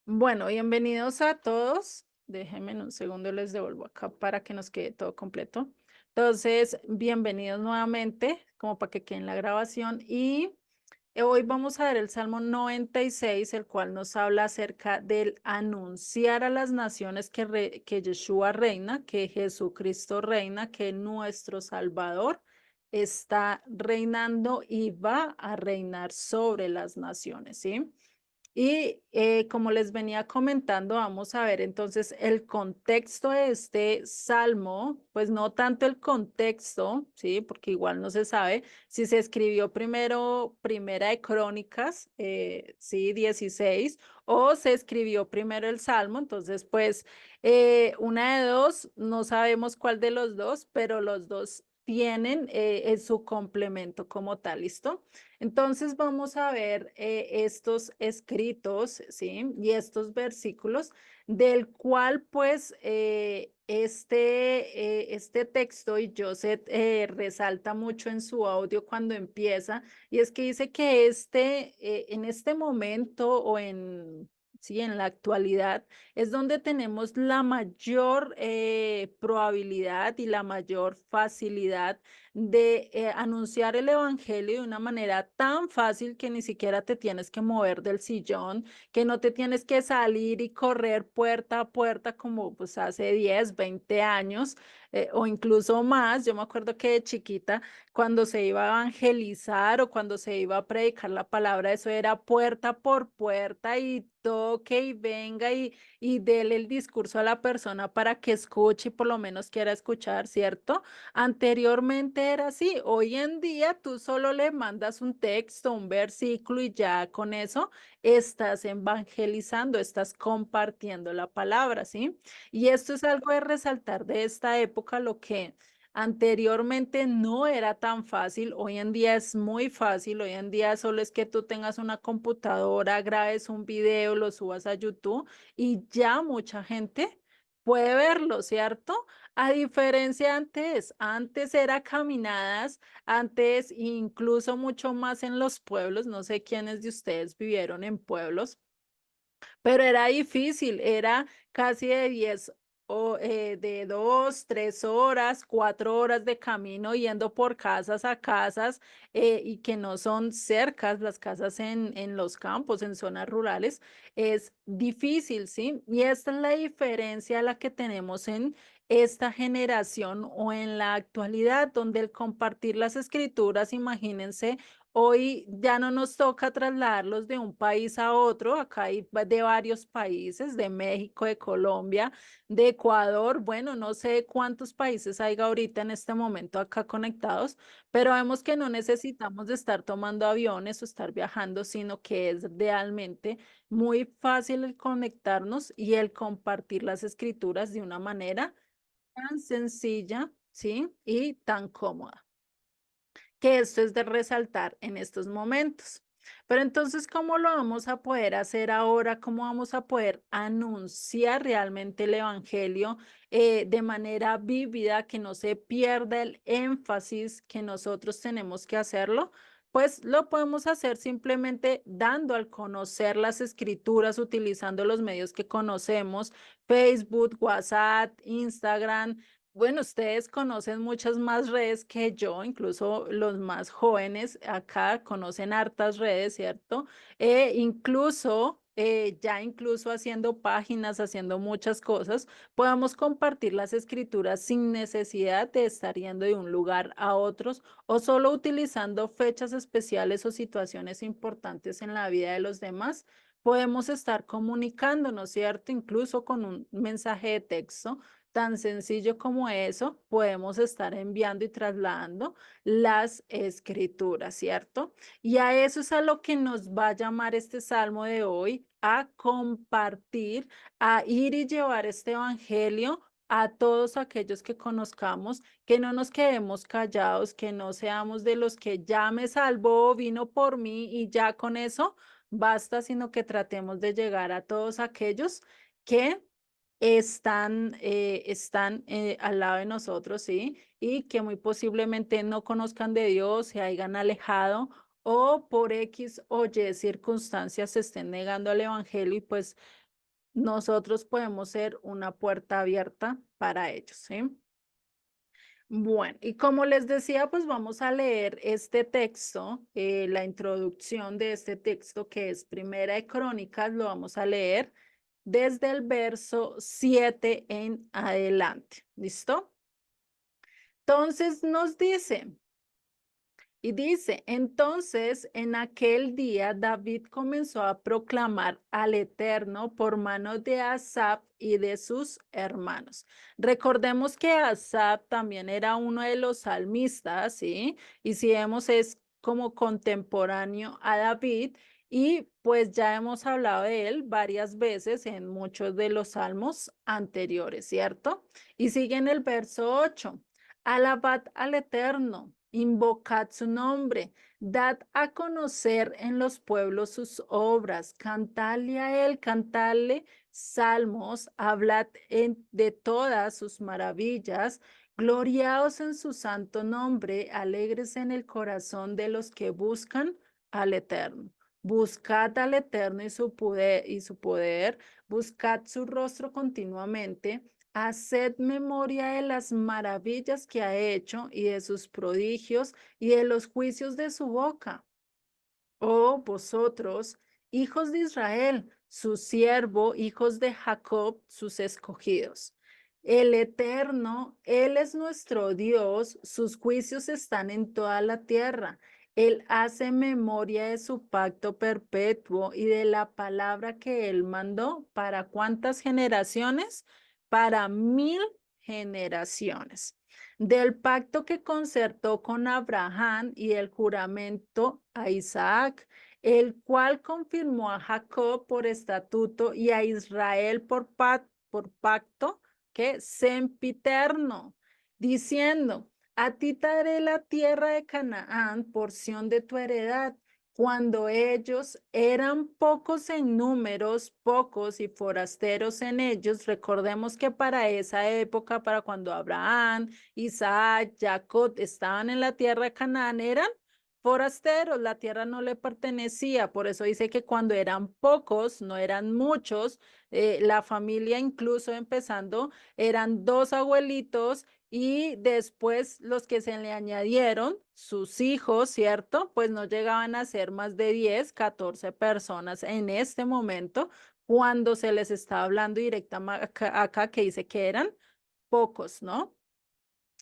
Bueno, bienvenidos a todos. Déjenme en un segundo, les devuelvo acá para que nos quede todo completo. Entonces, bienvenidos nuevamente, como para que quede en la grabación. Y hoy vamos a ver el Salmo 96, el cual nos habla acerca del anunciar a las naciones que Yeshua reina, que Jesucristo reina, que nuestro Salvador está reinando y va a reinar sobre las naciones, ¿sí? Y como les venía comentando, vamos a ver entonces el contexto de este salmo, pues no tanto el contexto, ¿sí? Porque igual no se sabe si se escribió primero Primera de Crónicas, sí, 16, o se escribió primero el salmo, entonces pues una de dos, no sabemos cuál de los dos, pero los dos tienen su complemento como tal, ¿listo? Entonces vamos a ver estos escritos, ¿sí? Y estos versículos, del cual pues este texto, y Joseph resalta mucho en su audio cuando empieza, y es que dice que en este momento o en... Sí, en la actualidad es donde tenemos la mayor probabilidad y la mayor facilidad de anunciar el evangelio de una manera tan fácil que ni siquiera te tienes que mover del sillón, que no te tienes que salir y correr puerta a puerta como pues hace 10, 20 años o incluso más. Yo me acuerdo que de chiquita, cuando se iba a evangelizar o cuando se iba a predicar la palabra, eso era puerta por puerta y toque y venga y dele el discurso a la persona para que escuche y por lo menos quiera escuchar, ¿cierto? Anteriormente era así, hoy en día tú solo le mandas un texto, un versículo y ya con eso estás evangelizando, estás compartiendo la palabra, ¿sí? Y esto es algo de resaltar de esta época, lo que anteriormente no era tan fácil, hoy en día es muy fácil, hoy en día solo es que tú tengas una computadora, grabes un video, lo subas a YouTube y ya mucha gente puede verlo, ¿cierto? A diferencia de antes era caminadas, antes incluso mucho más en los pueblos, no sé quiénes de ustedes vivieron en pueblos, pero era difícil, era casi de 10 o de 2, 3 horas, 4 horas de camino yendo por casas a casas y que no son cercas las casas en los campos, en zonas rurales, es difícil, ¿sí? Y esta es la diferencia la que tenemos en esta generación o en la actualidad, donde el compartir las escrituras, imagínense. Hoy ya no nos toca trasladarlos de un país a otro, acá hay de varios países, de México, de Colombia, de Ecuador, bueno, no sé cuántos países hay ahorita en este momento acá conectados, pero vemos que no necesitamos de estar tomando aviones o estar viajando, sino que es realmente muy fácil el conectarnos y el compartir las escrituras de una manera tan sencilla, ¿sí? Y tan cómoda, que esto es de resaltar en estos momentos. Pero entonces, ¿cómo lo vamos a poder hacer ahora? ¿Cómo vamos a poder anunciar realmente el Evangelio de manera vívida, que no se pierda el énfasis que nosotros tenemos que hacerlo? Pues lo podemos hacer simplemente dando al conocer las escrituras, utilizando los medios que conocemos, Facebook, WhatsApp, Instagram. Bueno, ustedes conocen muchas más redes que yo, incluso los más jóvenes acá conocen hartas redes, ¿cierto? Ya incluso haciendo páginas, haciendo muchas cosas, podemos compartir las escrituras sin necesidad de estar yendo de un lugar a otros o solo utilizando fechas especiales o situaciones importantes en la vida de los demás. Podemos estar comunicándonos, ¿cierto? Incluso con un mensaje de texto. Tan sencillo como eso, podemos estar enviando y trasladando las escrituras, ¿cierto? Y a eso es a lo que nos va a llamar este salmo de hoy, a compartir, a ir y llevar este evangelio a todos aquellos que conozcamos, que no nos quedemos callados, que no seamos de los que ya me salvó, vino por mí y ya con eso basta, sino que tratemos de llegar a todos aquellos que están al lado de nosotros, ¿sí? Y que muy posiblemente no conozcan de Dios, se hayan alejado o por X o Y circunstancias se estén negando al Evangelio y pues nosotros podemos ser una puerta abierta para ellos, ¿sí? Bueno, y como les decía, pues vamos a leer este texto, la introducción de este texto que es Primera de Crónicas, lo vamos a leer desde el verso 7 en adelante. ¿Listo? Entonces nos dice, y dice, entonces en aquel día David comenzó a proclamar al Eterno por mano de Asaf y de sus hermanos. Recordemos que Asaf también era uno de los salmistas, ¿sí? Y si vemos es como contemporáneo a David y pues ya hemos hablado de él varias veces en muchos de los salmos anteriores, ¿cierto? Y sigue en el verso 8. Alabad al Eterno, invocad su nombre, dad a conocer en los pueblos sus obras, cantadle a él, cantadle salmos, hablad de todas sus maravillas, gloriaos en su santo nombre, alegres en el corazón de los que buscan al Eterno. Buscad al Eterno y su poder, buscad su rostro continuamente. Haced memoria de las maravillas que ha hecho y de sus prodigios y de los juicios de su boca. Oh, vosotros, hijos de Israel, su siervo, hijos de Jacob, sus escogidos. El Eterno, Él es nuestro Dios, sus juicios están en toda la tierra. Él hace memoria de su pacto perpetuo y de la palabra que Él mandó. ¿Para cuántas generaciones? Para 1000 generaciones del pacto que concertó con Abraham y el juramento a Isaac, el cual confirmó a Jacob por estatuto y a Israel por pacto, que sempiterno, diciendo, a ti te daré la tierra de Canaán, porción de tu heredad. Cuando ellos eran pocos en números, pocos y forasteros en ellos, recordemos que para esa época, para cuando Abraham, Isaac, Jacob estaban en la tierra de Canaán, eran forasteros, la tierra no le pertenecía, por eso dice que cuando eran pocos, no eran muchos, la familia incluso empezando, eran dos abuelitos y después los que se le añadieron, sus hijos, ¿cierto? Pues no llegaban a ser más de 10, 14 personas en este momento, cuando se les está hablando directamente acá que dice que eran pocos, ¿no?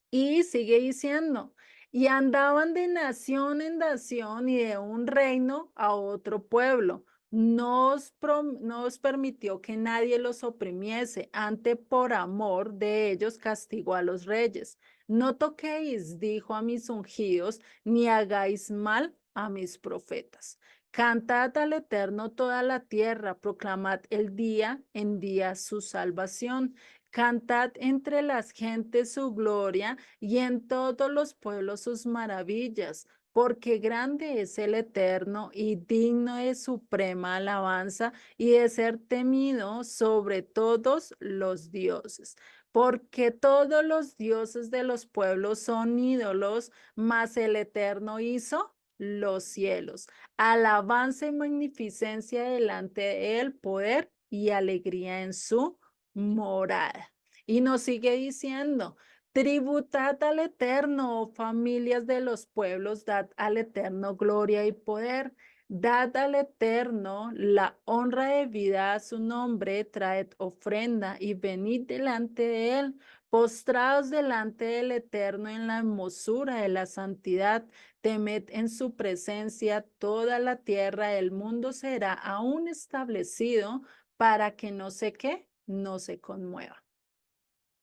Y sigue diciendo, y andaban de nación en nación y de un reino a otro pueblo. No os permitió que nadie los oprimiese, ante por amor de ellos castigó a los reyes. No toquéis, dijo a mis ungidos, ni hagáis mal a mis profetas. Cantad al Eterno toda la tierra, proclamad el día en día su salvación. Cantad entre las gentes su gloria y en todos los pueblos sus maravillas, porque grande es el Eterno y digno de suprema alabanza y de ser temido sobre todos los dioses. Porque todos los dioses de los pueblos son ídolos, mas el Eterno hizo los cielos. Alabanza y magnificencia delante de él, poder y alegría en su morada. Y nos sigue diciendo, tributad al Eterno, oh familias de los pueblos, dad al Eterno gloria y poder. Dad al Eterno la honra debida a su nombre, traed ofrenda y venid delante de él. Postrados delante del Eterno en la hermosura de la santidad, temed en su presencia toda la tierra, el mundo será aún establecido para que no sé qué no se conmueva.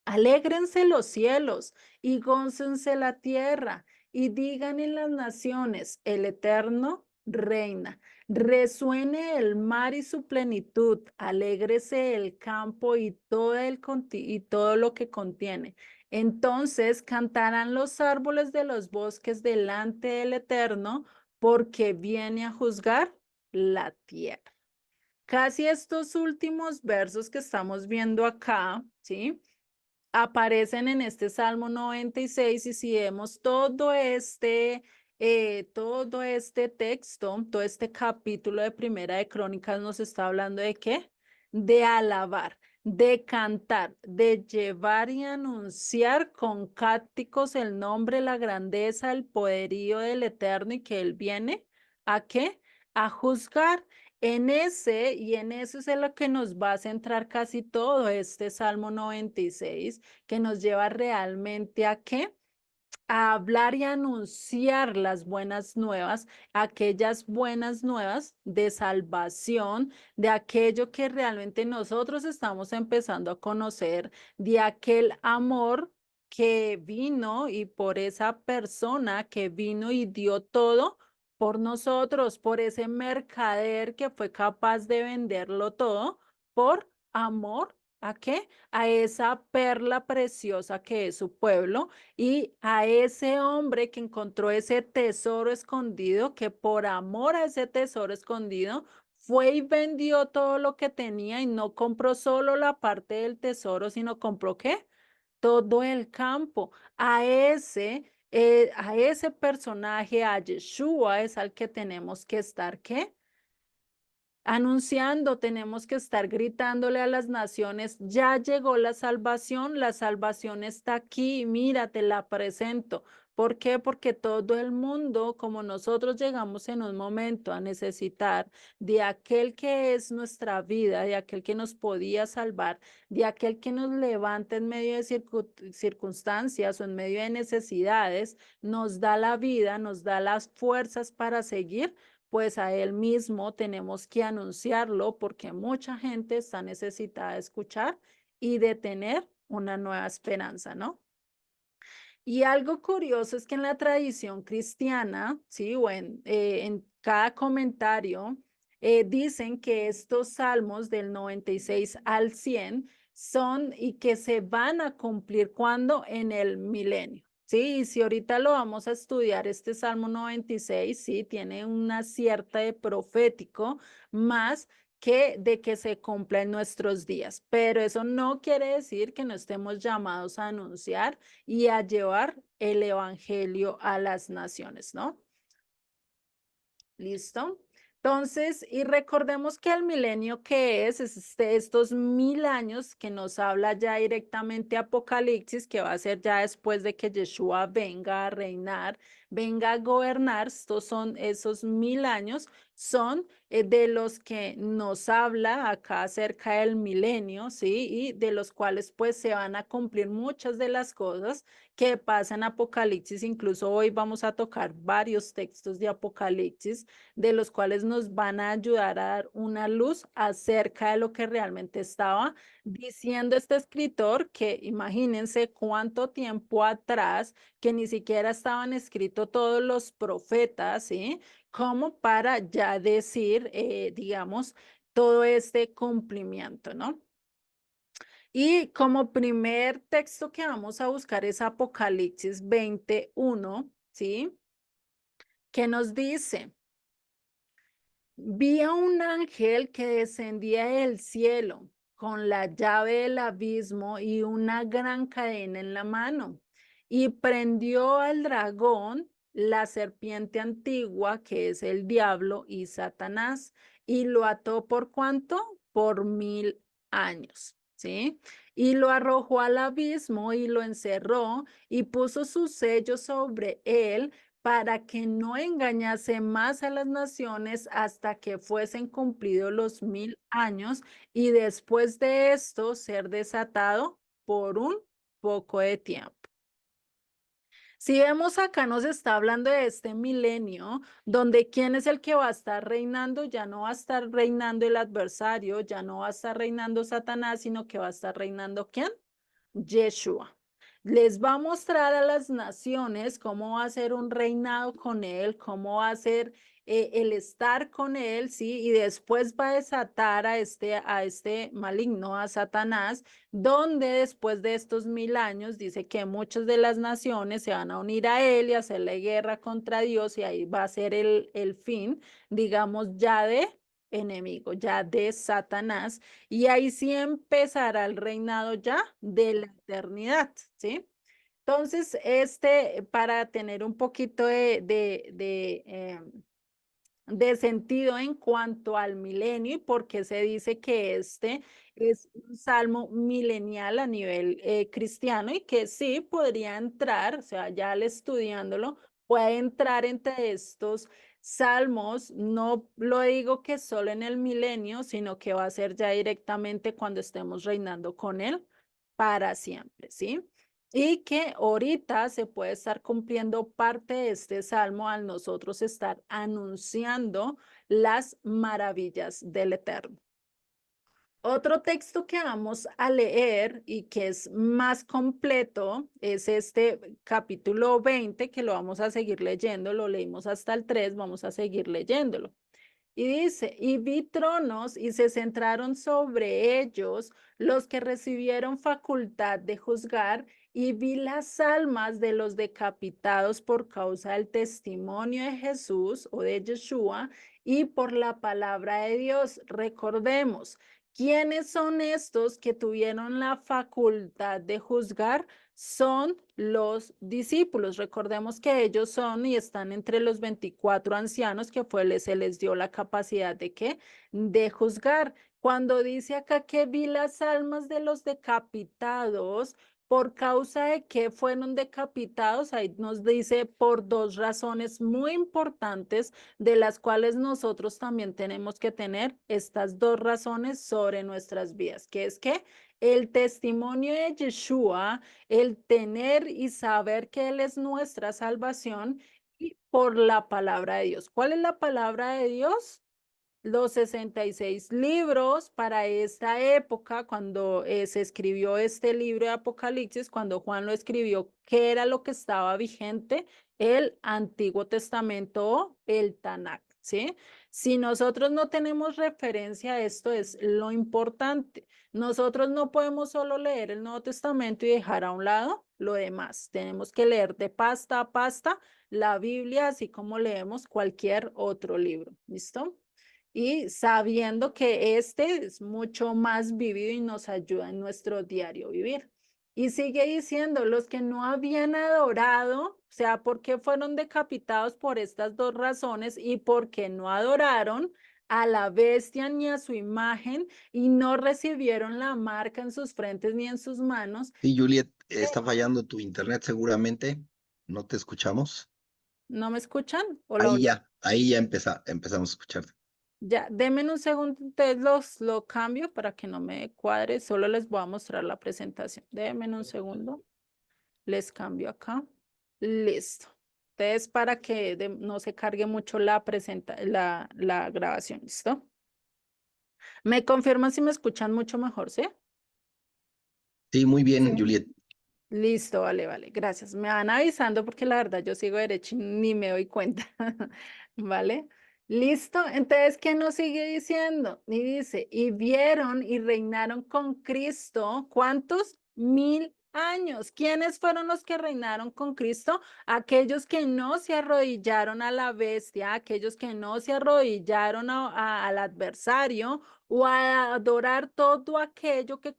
Alégrense los cielos y gócense la tierra y digan en las naciones, el Eterno reina. Resuene el mar y su plenitud, alégrese el campo y todo lo que contiene. Entonces cantarán los árboles de los bosques delante del Eterno, porque viene a juzgar la tierra. Casi estos últimos versos que estamos viendo acá, ¿sí? Aparecen en este Salmo 96 y si vemos todo este texto, todo este capítulo de Primera de Crónicas nos está hablando de qué? de alabar, de cantar, de llevar y anunciar con cánticos el nombre, la grandeza, el poderío del Eterno y que Él viene, ¿a qué? A juzgar. En ese y en eso es en lo que nos va a centrar casi todo este Salmo 96, que nos lleva realmente a qué? A hablar y anunciar las buenas nuevas, aquellas buenas nuevas de salvación, de aquello que realmente nosotros estamos empezando a conocer, de aquel amor que vino y por esa persona que vino y dio todo por nosotros, por ese mercader que fue capaz de venderlo todo por amor. ¿A qué? A esa perla preciosa que es su pueblo y a ese hombre que encontró ese tesoro escondido, que por amor a ese tesoro escondido, fue y vendió todo lo que tenía y no compró solo la parte del tesoro, sino compró ¿qué? Todo el campo. A ese personaje, a Yeshua, es al que tenemos que estar, ¿qué? Anunciando, tenemos que estar gritándole a las naciones, ya llegó la salvación está aquí, mira, te la presento. ¿Por qué? Porque todo el mundo, como nosotros llegamos en un momento a necesitar de aquel que es nuestra vida, de aquel que nos podía salvar, de aquel que nos levanta en medio de circunstancias o en medio de necesidades, nos da la vida, nos da las fuerzas para seguir, pues a él mismo tenemos que anunciarlo porque mucha gente está necesitada de escuchar y de tener una nueva esperanza, ¿no? Y algo curioso es que en la tradición cristiana, sí, o en cada comentario, dicen que estos salmos del 96 al 100 son y que se van a cumplir cuando en el milenio. Sí, y si ahorita lo vamos a estudiar, este Salmo 96, sí, tiene una cierta de profético, más que de que se cumpla en nuestros días. Pero eso no quiere decir que no estemos llamados a anunciar y a llevar el evangelio a las naciones, ¿no? ¿Listo? Entonces, y recordemos que el milenio que es estos 1000 años que nos habla ya directamente Apocalipsis, que va a ser ya después de que Yeshua venga a reinar, venga a gobernar, estos son esos 1000 años, son de los que nos habla acá acerca del milenio, ¿sí? Y de los cuales pues se van a cumplir muchas de las cosas que pasan en Apocalipsis. Incluso hoy vamos a tocar varios textos de Apocalipsis de los cuales nos van a ayudar a dar una luz acerca de lo que realmente estaba diciendo este escritor, que imagínense cuánto tiempo atrás que ni siquiera estaban escritos todos los profetas, ¿sí? Como para ya decir, digamos, todo este cumplimiento, ¿no? Y como primer texto que vamos a buscar es Apocalipsis 21, ¿sí? Que nos dice, vi a un ángel que descendía del cielo con la llave del abismo y una gran cadena en la mano, y prendió al dragón, la serpiente antigua, que es el diablo y Satanás, y lo ató ¿por cuánto? Por 1000 años, ¿sí? Y lo arrojó al abismo y lo encerró y puso su sello sobre él para que no engañase más a las naciones hasta que fuesen cumplidos los 1000 años y después de esto ser desatado por un poco de tiempo. Si vemos acá nos está hablando de este milenio, donde quién es el que va a estar reinando, ya no va a estar reinando el adversario, ya no va a estar reinando Satanás, sino que va a estar reinando ¿quién? Yeshua. Les va a mostrar a las naciones cómo va a ser un reinado con él, cómo va a ser el estar con él, ¿sí? Y después va a desatar a este maligno, a Satanás, donde después de estos 1000 años dice que muchas de las naciones se van a unir a él y hacerle guerra contra Dios y ahí va a ser el fin, digamos, ya de enemigo, ya de Satanás. Y ahí sí empezará el reinado ya de la eternidad, ¿sí? Entonces, para tener un poquito de sentido en cuanto al milenio y por qué se dice que este es un salmo milenial a nivel cristiano y que sí podría entrar, o sea, ya al estudiándolo, puede entrar entre estos salmos. No lo digo que solo en el milenio, sino que va a ser ya directamente cuando estemos reinando con él para siempre, ¿sí? Y que ahorita se puede estar cumpliendo parte de este salmo al nosotros estar anunciando las maravillas del Eterno. Otro texto que vamos a leer y que es más completo es este capítulo 20 que lo vamos a seguir leyendo, lo leímos hasta el 3, vamos a seguir leyéndolo. Y dice, y vi tronos y se centraron sobre ellos los que recibieron facultad de juzgar, y vi las almas de los decapitados por causa del testimonio de Jesús o de Yeshua y por la palabra de Dios. Recordemos, ¿quiénes son estos que tuvieron la facultad de juzgar? Son los discípulos. Recordemos que ellos son y están entre los 24 ancianos que se les dio la capacidad de qué? De juzgar. Cuando dice acá que vi las almas de los decapitados, ¿por causa de qué fueron decapitados? Ahí nos dice por dos razones muy importantes, de las cuales nosotros también tenemos que tener estas dos razones sobre nuestras vidas, que es que el testimonio de Yeshua, el tener y saber que Él es nuestra salvación, y por la palabra de Dios. ¿Cuál es la palabra de Dios? Los 66 libros para esta época, cuando se escribió este libro de Apocalipsis, cuando Juan lo escribió, ¿qué era lo que estaba vigente? El Antiguo Testamento o el Tanakh, ¿sí? Si nosotros no tenemos referencia a esto, es lo importante. Nosotros no podemos solo leer el Nuevo Testamento y dejar a un lado lo demás. Tenemos que leer de pasta a pasta la Biblia, así como leemos cualquier otro libro. ¿Listo? Y sabiendo que este es mucho más vivido y nos ayuda en nuestro diario vivir. Y sigue diciendo, los que no habían adorado, o sea, ¿por qué fueron decapitados? Por estas dos razones, y porque no adoraron a la bestia ni a su imagen y no recibieron la marca en sus frentes ni en sus manos. Sí, Juliet, está fallando tu internet seguramente. No te escuchamos. ¿No me escuchan? ¿O Ahí ya empezamos a escucharte. Ya, denme un segundo, entonces lo cambio para que no me cuadre, solo les voy a mostrar la presentación. Denme un segundo, les cambio acá. Listo. Entonces, para que no se cargue mucho la grabación, ¿listo? ¿Me confirman si me escuchan mucho mejor, sí? Sí, muy bien, Juliet. Listo, vale, vale, gracias. Me van avisando porque la verdad yo sigo derecho y ni me doy cuenta, ¿vale? Listo, entonces, ¿qué nos sigue diciendo? Y dice, y vieron y reinaron con Cristo, ¿cuántos? 1000 años. ¿Quiénes fueron los que reinaron con Cristo? Aquellos que no se arrodillaron a la bestia, aquellos que no se arrodillaron al adversario o a adorar todo aquello que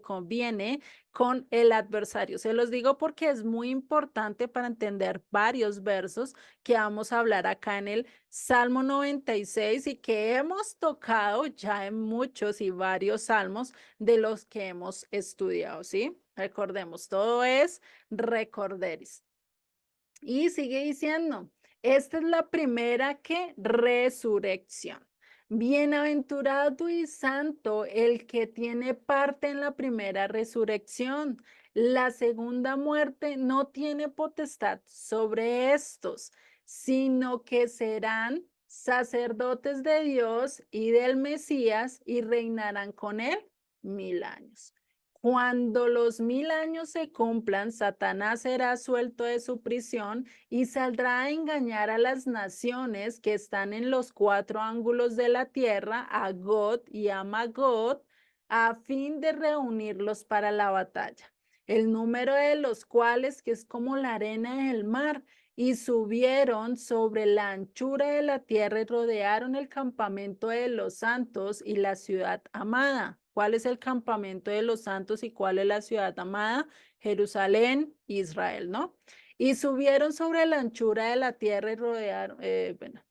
conviene con el adversario. Se los digo porque es muy importante para entender varios versos que vamos a hablar acá en el Salmo 96 y que hemos tocado ya en muchos y varios salmos de los que hemos estudiado, ¿sí? Recordemos, todo es recorderis. Y sigue diciendo, esta es la primera que resurrección. Bienaventurado y santo el que tiene parte en la primera resurrección. La segunda muerte no tiene potestad sobre estos, sino que serán sacerdotes de Dios y del Mesías y reinarán con él 1000 años. Cuando los 1000 años se cumplan, Satanás será suelto de su prisión y saldrá a engañar a las naciones que están en los cuatro ángulos de la tierra, a Gog y a Magog, a fin de reunirlos para la batalla. El número de los cuales, que es como la arena del mar, y subieron sobre la anchura de la tierra y rodearon el campamento de los santos y la ciudad amada. ¿Cuál es el campamento de los santos y cuál es la ciudad amada? Jerusalén, Israel, ¿no? Y subieron sobre la anchura de la tierra y rodearon, bueno,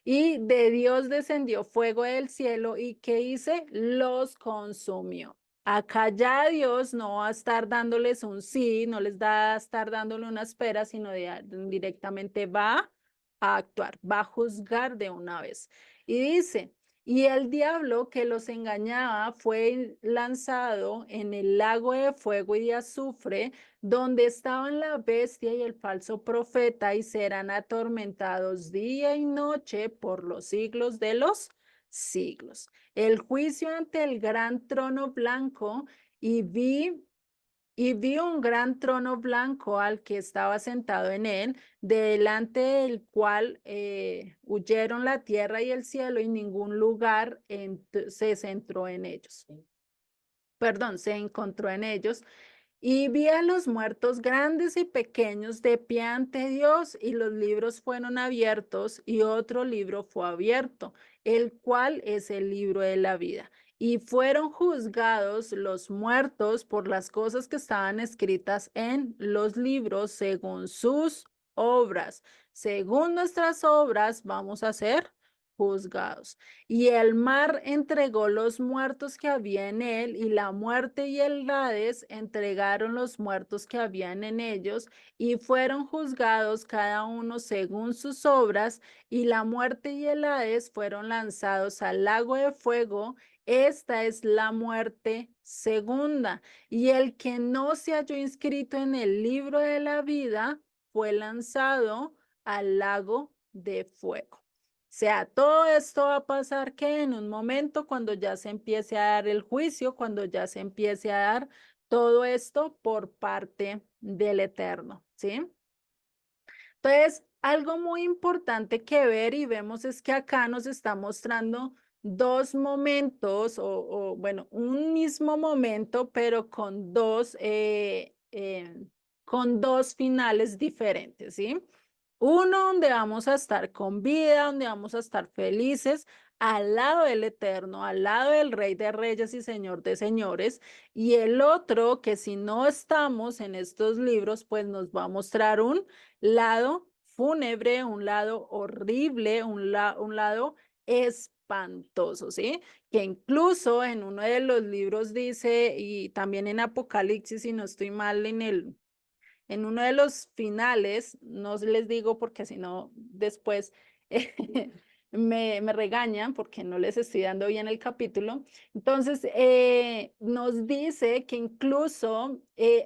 Y de Dios descendió fuego del cielo y ¿qué hice? Los consumió. Acá ya Dios no va a estar dándoles un sí, no les va a estar dándole una espera, sino directamente va a actuar, va a juzgar de una vez. Y dice, y el diablo que los engañaba fue lanzado en el lago de fuego y de azufre, donde estaban la bestia y el falso profeta, y serán atormentados día y noche por los siglos de los siglos. El juicio ante el gran trono blanco, y vi un gran trono blanco al que estaba sentado en él, delante del cual huyeron la tierra y el cielo, y ningún lugar se centró en ellos. Perdón, se encontró en ellos. Y vi a los muertos grandes y pequeños de pie ante Dios, y los libros fueron abiertos, y otro libro fue abierto, el cual es el libro de la vida. Y fueron juzgados los muertos por las cosas que estaban escritas en los libros según sus obras. Según nuestras obras vamos a ser juzgados. Y el mar entregó los muertos que había en él, y la muerte y el Hades entregaron los muertos que habían en ellos, y fueron juzgados cada uno según sus obras, y la muerte y el Hades fueron lanzados al lago de fuego. Esta es la muerte segunda. Y el que no se halló inscrito en el libro de la vida fue lanzado al lago de fuego. O sea, todo esto va a pasar que en un momento, cuando ya se empiece a dar el juicio, cuando ya se empiece a dar todo esto por parte del Eterno, ¿sí? Entonces, algo muy importante que ver y vemos es que acá nos está mostrando dos momentos bueno, un mismo momento, pero con dos finales diferentes, ¿sí? Uno donde vamos a estar con vida, donde vamos a estar felices, al lado del Eterno, al lado del Rey de Reyes y Señor de Señores, y el otro que si no estamos en estos libros, pues nos va a mostrar un lado fúnebre, un lado horrible, un lado espantoso, ¿sí? Que incluso en uno de los libros dice, y también en Apocalipsis, si no estoy mal, en uno de los finales, no les digo porque si no después me regañan porque no les estoy dando bien el capítulo. Entonces, nos dice que incluso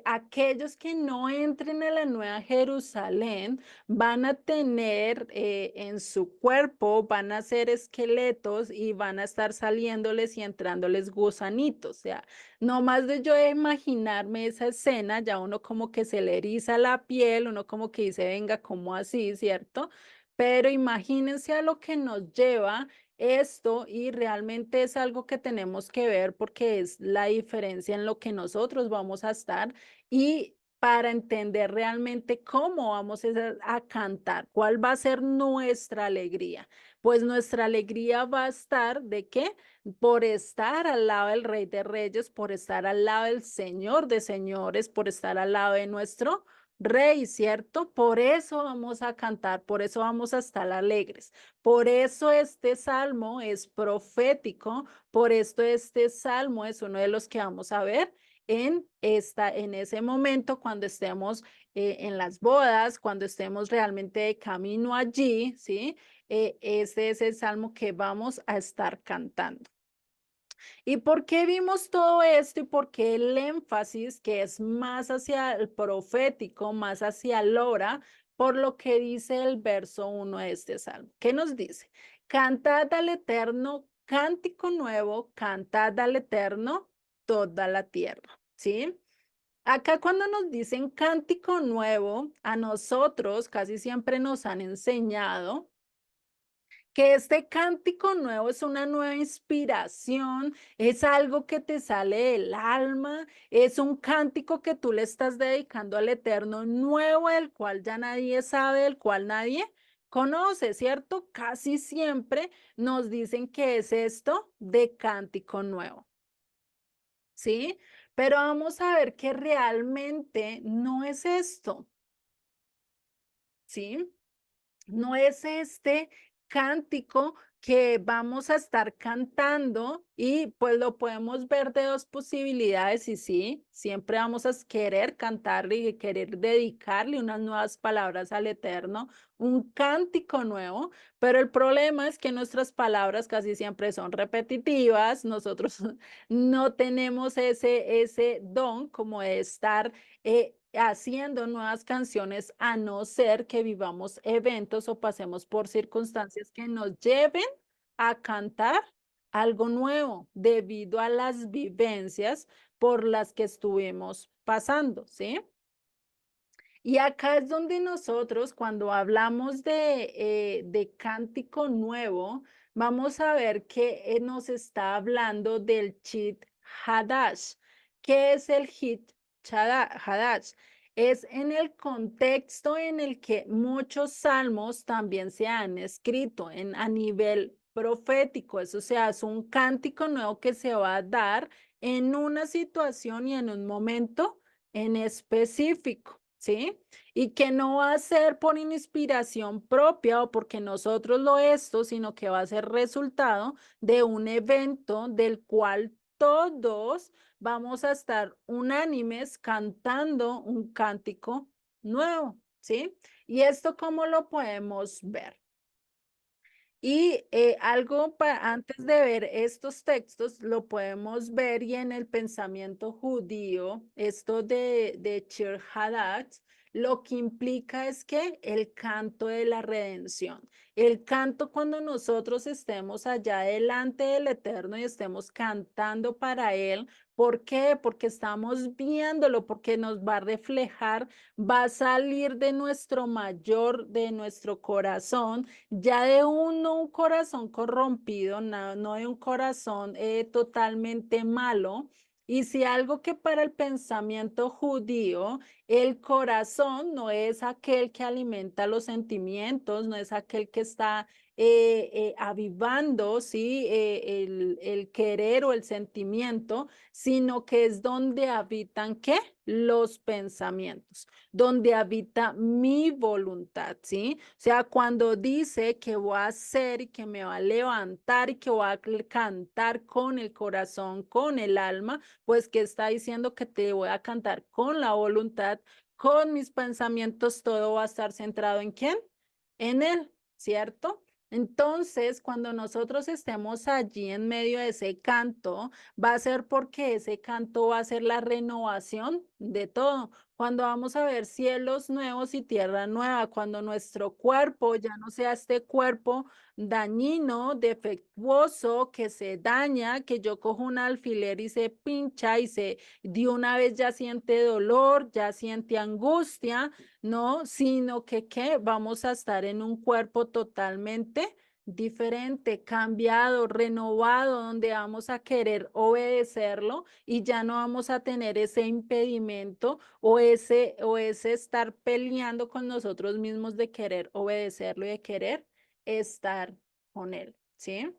aquellos que no entren a la Nueva Jerusalén van a tener en su cuerpo, van a ser esqueletos y van a estar saliéndoles y entrándoles gusanitos. O sea, no más de yo imaginarme esa escena, ya uno como que se le eriza la piel, uno como que dice, venga, ¿cómo así, cierto? Pero imagínense a lo que nos lleva esto, y realmente es algo que tenemos que ver porque es la diferencia en lo que nosotros vamos a estar, y para entender realmente cómo vamos a cantar, cuál va a ser nuestra alegría. Pues nuestra alegría va a estar ¿de qué? Por estar al lado del Rey de Reyes, por estar al lado del Señor de Señores, por estar al lado de nuestro Rey, ¿cierto? Por eso vamos a cantar, por eso vamos a estar alegres. Por eso este salmo es profético, por esto este salmo es uno de los que vamos a ver en ese momento cuando estemos en las bodas, cuando estemos realmente de camino allí, ¿sí? Ese es el salmo que vamos a estar cantando. ¿Y por qué vimos todo esto y por qué el énfasis que es más hacia el profético, más hacia el hora, por lo que dice el verso 1 de este salmo? ¿Qué nos dice? Cantad al Eterno cántico nuevo, cantad al Eterno toda la tierra, ¿sí? Acá cuando nos dicen cántico nuevo, a nosotros casi siempre nos han enseñado que este cántico nuevo es una nueva inspiración, es algo que te sale del alma, es un cántico que tú le estás dedicando al Eterno nuevo, del cual ya nadie sabe, del cual nadie conoce, ¿cierto? Casi siempre nos dicen que es esto de cántico nuevo, ¿sí? Pero vamos a ver que realmente no es esto, ¿sí? No es este cántico que vamos a estar cantando y pues lo podemos ver de dos posibilidades y sí, siempre vamos a querer cantarle y querer dedicarle unas nuevas palabras al Eterno, un cántico nuevo, pero el problema es que nuestras palabras casi siempre son repetitivas, nosotros no tenemos ese don como de estar haciendo nuevas canciones, a no ser que vivamos eventos o pasemos por circunstancias que nos lleven a cantar algo nuevo debido a las vivencias por las que estuvimos pasando, ¿sí? Y acá es donde nosotros, cuando hablamos de cántico nuevo, vamos a ver que nos está hablando del Chit Hadash. ¿Qué es el Chit Hadash? Es en el contexto en el que muchos salmos también se han escrito a nivel profético. Eso sea, es un cántico nuevo que se va a dar en una situación y en un momento en específico, ¿sí? Y que no va a ser por inspiración propia o porque nosotros lo esto, sino que va a ser resultado de un evento del cual todos vamos a estar unánimes cantando un cántico nuevo, ¿sí? ¿Y esto cómo lo podemos ver? Y algo antes de ver estos textos, lo podemos ver y en el pensamiento judío, esto de Shir Haddad, lo que implica es que el canto de la redención, el canto cuando nosotros estemos allá delante del Eterno y estemos cantando para Él. ¿Por qué? Porque estamos viéndolo, porque nos va a reflejar, va a salir de nuestro mayor, de nuestro corazón ya de no un corazón corrompido, no de un corazón totalmente malo. Y si algo que para el pensamiento judío, el corazón no es aquel que alimenta los sentimientos, no es aquel que está avivando, ¿sí? El querer o el sentimiento, sino que es donde habitan, ¿qué? Los pensamientos, donde habita mi voluntad, ¿sí? O sea, cuando dice que voy a hacer y que me va a levantar y que voy a cantar con el corazón, con el alma, pues que está diciendo que te voy a cantar con la voluntad, con mis pensamientos, todo va a estar centrado en quién? En él, ¿cierto? Entonces, cuando nosotros estemos allí en medio de ese canto, va a ser porque ese canto va a ser la renovación de todo. Cuando vamos a ver cielos nuevos y tierra nueva, cuando nuestro cuerpo ya no sea este cuerpo dañino, defectuoso, que se daña, que yo cojo un alfiler y se pincha y se de una vez ya siente dolor, ya siente angustia, no, sino que vamos a estar en un cuerpo totalmente diferente, cambiado, renovado, donde vamos a querer obedecerlo y ya no vamos a tener ese impedimento o ese estar peleando con nosotros mismos de querer obedecerlo y de querer estar con él, ¿sí?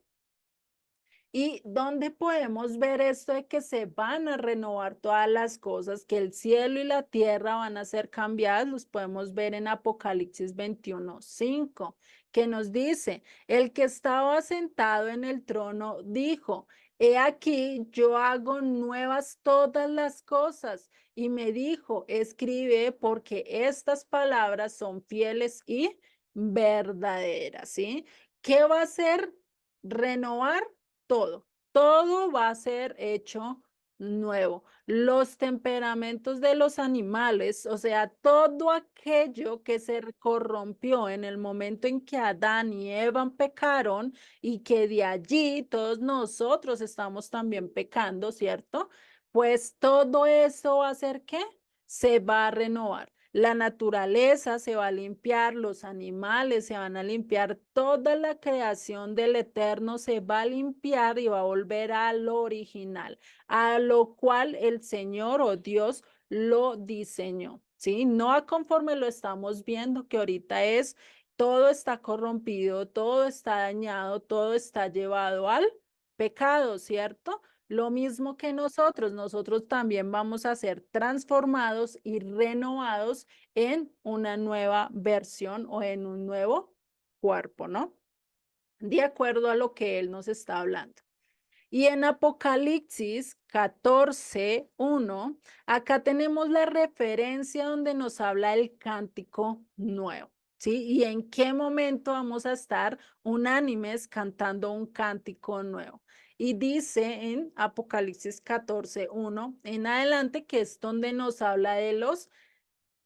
¿Y dónde podemos ver esto de que se van a renovar todas las cosas, que el cielo y la tierra van a ser cambiadas? Los podemos ver en Apocalipsis 21:5, que nos dice, el que estaba sentado en el trono dijo, he aquí, yo hago nuevas todas las cosas. Y me dijo, escribe porque estas palabras son fieles y verdaderas, ¿sí? ¿Qué va a hacer? Renovar todo, todo va a ser hecho nuevo. Los temperamentos de los animales, o sea, todo aquello que se corrompió en el momento en que Adán y Eva pecaron y que de allí todos nosotros estamos también pecando, ¿cierto? Pues todo eso va a hacer que se va a renovar. La naturaleza se va a limpiar, los animales se van a limpiar, toda la creación del Eterno se va a limpiar y va a volver a lo original, a lo cual el Señor o Dios lo diseñó, ¿sí? No a conforme lo estamos viendo, que ahorita es, todo está corrompido, todo está dañado, todo está llevado al pecado, ¿cierto? Lo mismo que nosotros también vamos a ser transformados y renovados en una nueva versión o en un nuevo cuerpo, ¿no? de acuerdo a lo que él nos está hablando. Y en Apocalipsis 14:1, acá tenemos la referencia donde nos habla el cántico nuevo, ¿sí? Y en qué momento vamos a estar unánimes cantando un cántico nuevo. Y dice en Apocalipsis 14:1 en adelante, que es donde nos habla de los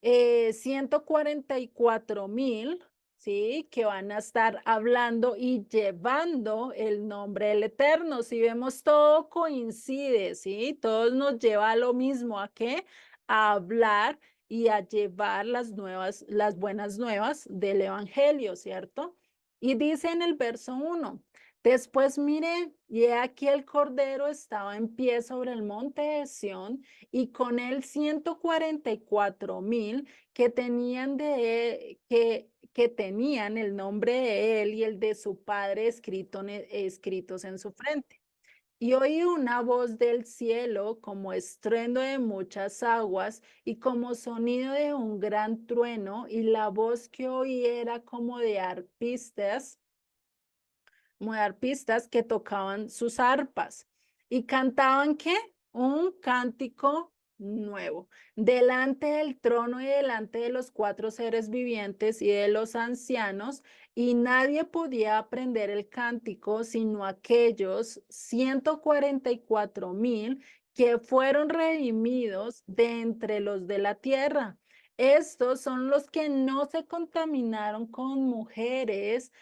144,000, ¿sí? Que van a estar hablando y llevando el nombre del Eterno. Si vemos, todo coincide, ¿sí? Todo nos lleva a lo mismo, ¿a qué? A hablar y a llevar las buenas nuevas del Evangelio, ¿cierto? Y dice en el verso 1, después miré, y he aquí el Cordero estaba en pie sobre el monte de Sión, y con él 144,000 que tenían que tenían el nombre de él y el de su padre escritos en su frente. Y oí una voz del cielo como estruendo de muchas aguas y como sonido de un gran trueno, y la voz que oí era como de arpistas que tocaban sus arpas y cantaban, ¿qué? Un cántico nuevo delante del trono y delante de los cuatro seres vivientes y de los ancianos, y nadie podía aprender el cántico sino aquellos 144,000 que fueron redimidos de entre los de la tierra. Estos son los que no se contaminaron con mujeres,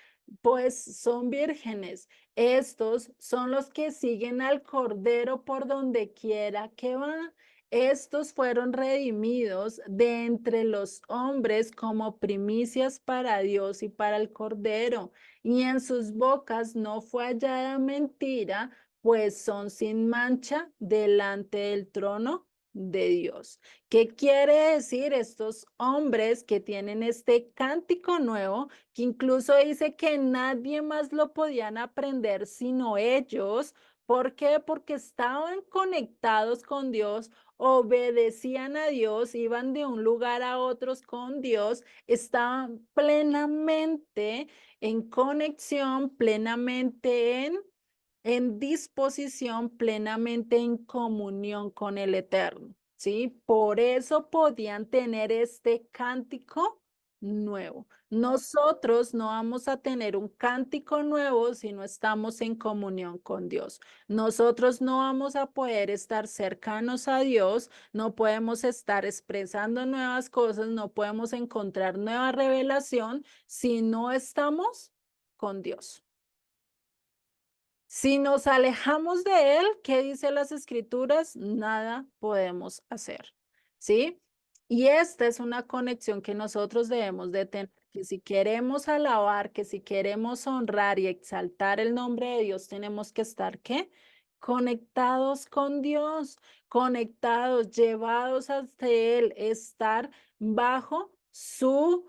pues son vírgenes. Estos son los que siguen al Cordero por donde quiera que va. Estos fueron redimidos de entre los hombres como primicias para Dios y para el Cordero. Y en sus bocas no fue hallada mentira, pues son sin mancha delante del trono de Dios. ¿Qué quiere decir estos hombres que tienen este cántico nuevo, que incluso dice que nadie más lo podían aprender sino ellos? ¿Por qué? Porque estaban conectados con Dios, obedecían a Dios, iban de un lugar a otros con Dios, estaban plenamente en conexión, plenamente en disposición, plenamente en comunión con el Eterno, ¿sí? Por eso podían tener este cántico nuevo. Nosotros no vamos a tener un cántico nuevo si no estamos en comunión con Dios. Nosotros no vamos a poder estar cercanos a Dios, no podemos estar expresando nuevas cosas, no podemos encontrar nueva revelación si no estamos con Dios. Si nos alejamos de Él, ¿qué dice las Escrituras? Nada podemos hacer, ¿sí? Y esta es una conexión que nosotros debemos de tener, que si queremos alabar, que si queremos honrar y exaltar el nombre de Dios, tenemos que estar, ¿qué? Conectados con Dios, conectados, llevados hasta Él, estar bajo su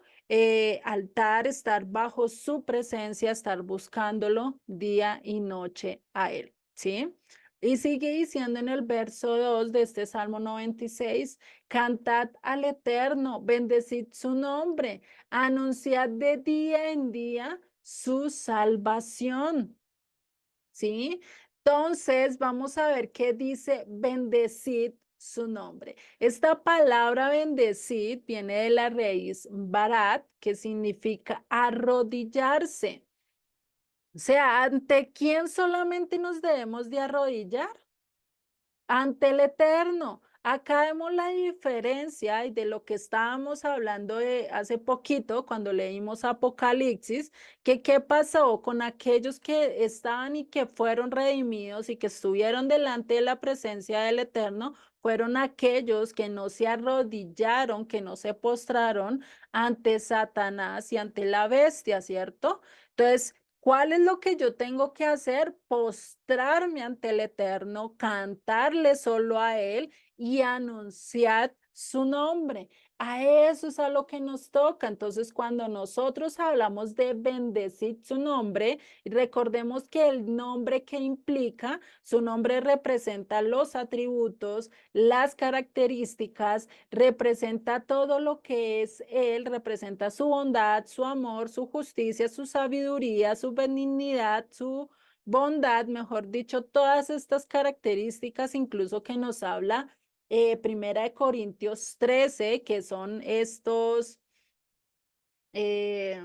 altar, estar bajo su presencia, estar buscándolo día y noche a Él, ¿sí? Y sigue diciendo en el verso 2 de este Salmo 96, cantad al Eterno, bendecid su nombre, anunciad de día en día su salvación, ¿sí? Entonces, vamos a ver qué dice bendecid su nombre. Esta palabra bendecid viene de la raíz barat, que significa arrodillarse. O sea, ¿ante quién solamente nos debemos de arrodillar? Ante el Eterno. Acá vemos la diferencia y de lo que estábamos hablando de hace poquito cuando leímos Apocalipsis, que qué pasó con aquellos que estaban y que fueron redimidos y que estuvieron delante de la presencia del Eterno, fueron aquellos que no se arrodillaron, que no se postraron ante Satanás y ante la bestia, ¿cierto? Entonces, ¿cuál es lo que yo tengo que hacer? Postrarme ante el Eterno, cantarle solo a Él y anunciar su nombre. A eso es a lo que nos toca. Entonces, cuando nosotros hablamos de bendecir su nombre, recordemos que el nombre que implica, su nombre representa los atributos, las características, representa todo lo que es Él, representa su bondad, su amor, su justicia, su sabiduría, su benignidad, su bondad, mejor dicho, todas estas características, incluso que nos habla Primera de Corintios 13, que son estos, eh,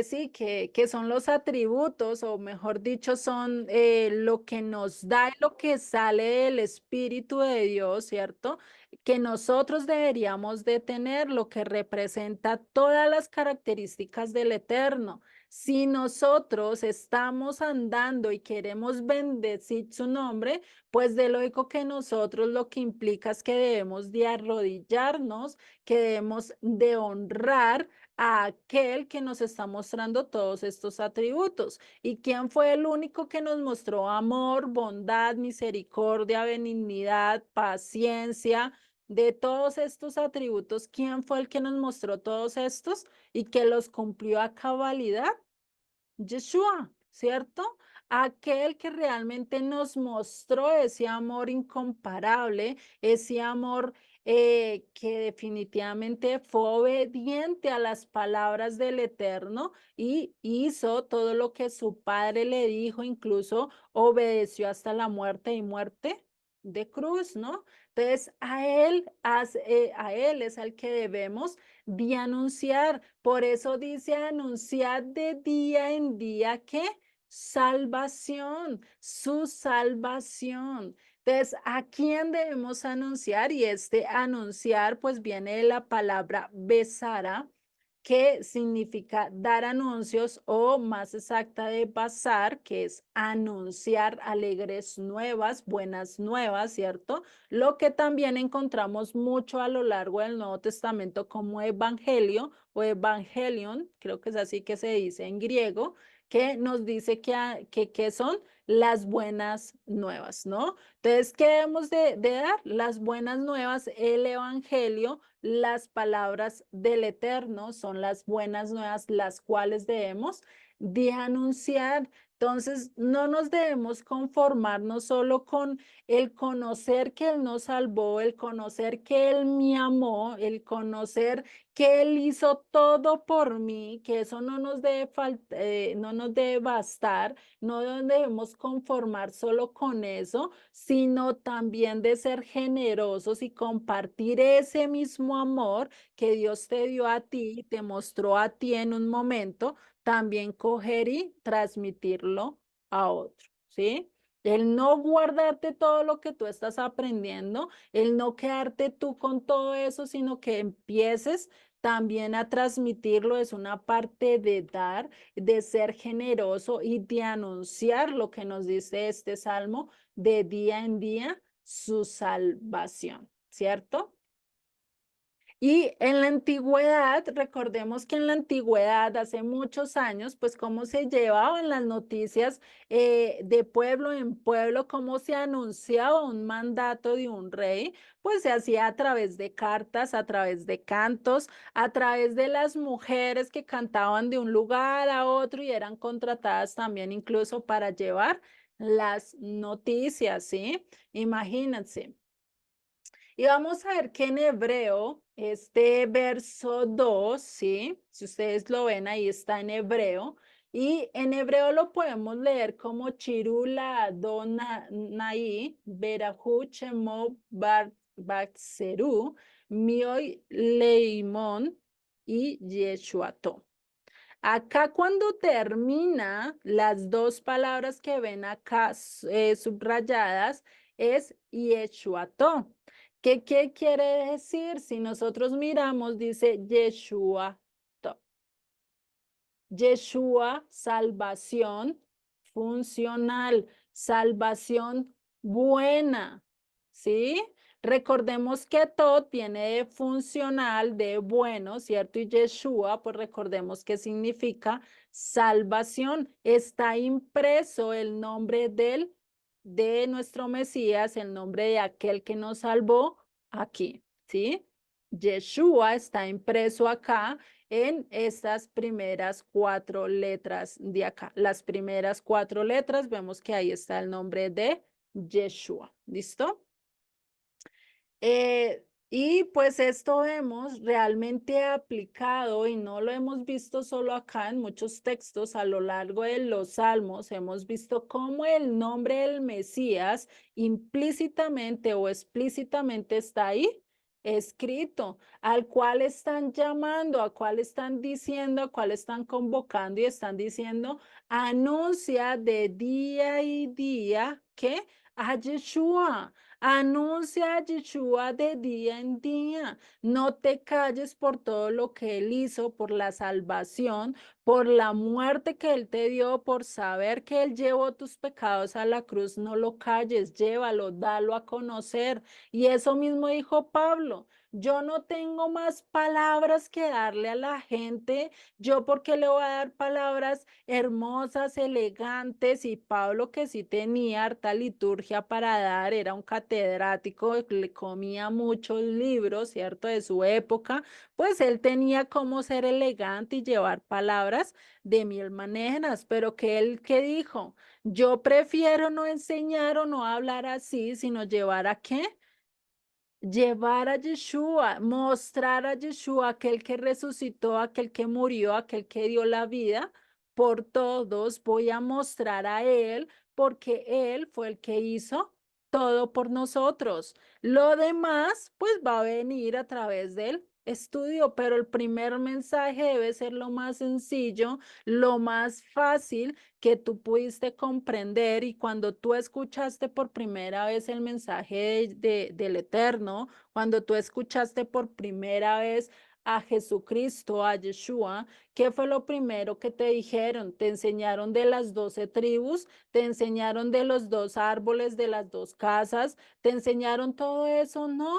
sí, que son los atributos, o mejor dicho, son lo que nos da y lo que sale del Espíritu de Dios, ¿cierto? Que nosotros deberíamos de tener, lo que representa todas las características del Eterno. Si nosotros estamos andando y queremos bendecir su nombre, pues de lógico que nosotros lo que implica es que debemos de arrodillarnos, que debemos de honrar a aquel que nos está mostrando todos estos atributos. ¿Y quién fue el único que nos mostró amor, bondad, misericordia, benignidad, paciencia? De todos estos atributos, ¿quién fue el que nos mostró todos estos y que los cumplió a cabalidad? Yeshua, ¿cierto? Aquel que realmente nos mostró ese amor incomparable, ese amor que definitivamente fue obediente a las palabras del Eterno y hizo todo lo que su padre le dijo, incluso obedeció hasta la muerte y muerte de cruz, ¿no? Entonces, a él es al que debemos de anunciar. Por eso dice anunciar de día en día que salvación, su salvación. Entonces, ¿a quién debemos anunciar? Y este anunciar, pues viene de la palabra besara, que significa dar anuncios, o más exacta de basar, que es anunciar alegres nuevas, buenas nuevas, ¿cierto? Lo que también encontramos mucho a lo largo del Nuevo Testamento como evangelio o evangelion, creo que es así que se dice en griego, que nos dice que son las buenas nuevas, ¿no? Entonces, ¿qué debemos de dar? Las buenas nuevas, el evangelio, las palabras del Eterno son las buenas nuevas, las cuales debemos de anunciar. Entonces, no nos debemos conformarnos solo con el conocer que Él nos salvó, el conocer que Él me amó, el conocer que Él hizo todo por mí, que eso no nos debe no nos debe bastar, no nos debemos conformar solo con eso, sino también de ser generosos y compartir ese mismo amor que Dios te dio a ti, te mostró a ti en un momento, también coger y transmitirlo a otro, ¿sí? El no guardarte todo lo que tú estás aprendiendo, el no quedarte tú con todo eso, sino que empieces también a transmitirlo, es una parte de dar, de ser generoso y de anunciar lo que nos dice este salmo de día en día, su salvación, ¿cierto? Y en la antigüedad, recordemos que en la antigüedad, hace muchos años, pues cómo se llevaban las noticias de pueblo en pueblo, cómo se anunciaba un mandato de un rey, pues se hacía a través de cartas, a través de cantos, a través de las mujeres que cantaban de un lugar a otro y eran contratadas también incluso para llevar las noticias, ¿sí? Imagínense. Y vamos a ver que en hebreo, este verso 2, ¿sí? Si ustedes lo ven, ahí está en hebreo. Y en hebreo lo podemos leer como Chirula Adonai, Berahu Shemo Batzeru, Mioi Leimon y Yeshuato. Acá cuando termina las dos palabras que ven acá subrayadas es Yeshuato. ¿Qué quiere decir? Si nosotros miramos, dice Yeshua. Yeshua, salvación funcional, salvación buena, ¿sí? Recordemos que todo viene de funcional, de bueno, ¿cierto? Y Yeshua, pues recordemos que significa salvación. Está impreso el nombre del de nuestro Mesías, el nombre de aquel que nos salvó aquí, ¿sí? Yeshua está impreso acá en estas primeras 4 letras de acá. Las primeras 4 letras, vemos que ahí está el nombre de Yeshua, ¿listo? Y pues esto hemos realmente aplicado y no lo hemos visto solo acá en muchos textos a lo largo de los salmos. Hemos visto cómo el nombre del Mesías implícitamente o explícitamente está ahí escrito, al cual están llamando, a cual están diciendo, a cual están convocando y están diciendo, anuncia de día y día que a Yeshua. Anuncia a Yeshua de día en día. No te calles por todo lo que Él hizo, por la salvación, por la muerte que Él te dio, por saber que Él llevó tus pecados a la cruz. No lo calles, llévalo, dalo a conocer. Y eso mismo dijo Pablo. Yo no tengo más palabras que darle a la gente. Yo, ¿porque le voy a dar palabras hermosas, elegantes? Y Pablo, que sí tenía harta liturgia para dar, era un catedrático, le comía muchos libros, ¿cierto? De su época, pues él tenía cómo ser elegante y llevar palabras de mil maneras, pero que él, ¿qué dijo? Yo prefiero no enseñar o no hablar así, sino llevar a qué? Llevar a Yeshua, mostrar a Yeshua, aquel que resucitó, aquel que murió, aquel que dio la vida por todos. Voy a mostrar a Él porque Él fue el que hizo todo por nosotros. Lo demás, pues va a venir a través del estudio, pero el primer mensaje debe ser lo más sencillo, lo más fácil que tú pudiste comprender, y cuando tú escuchaste por primera vez el mensaje del Eterno, cuando tú escuchaste por primera vez a Jesucristo, a Yeshua, ¿qué fue lo primero que te dijeron? Te enseñaron de las 12 tribus, te enseñaron de los 2 árboles, de las 2 casas, te enseñaron todo eso, ¿no?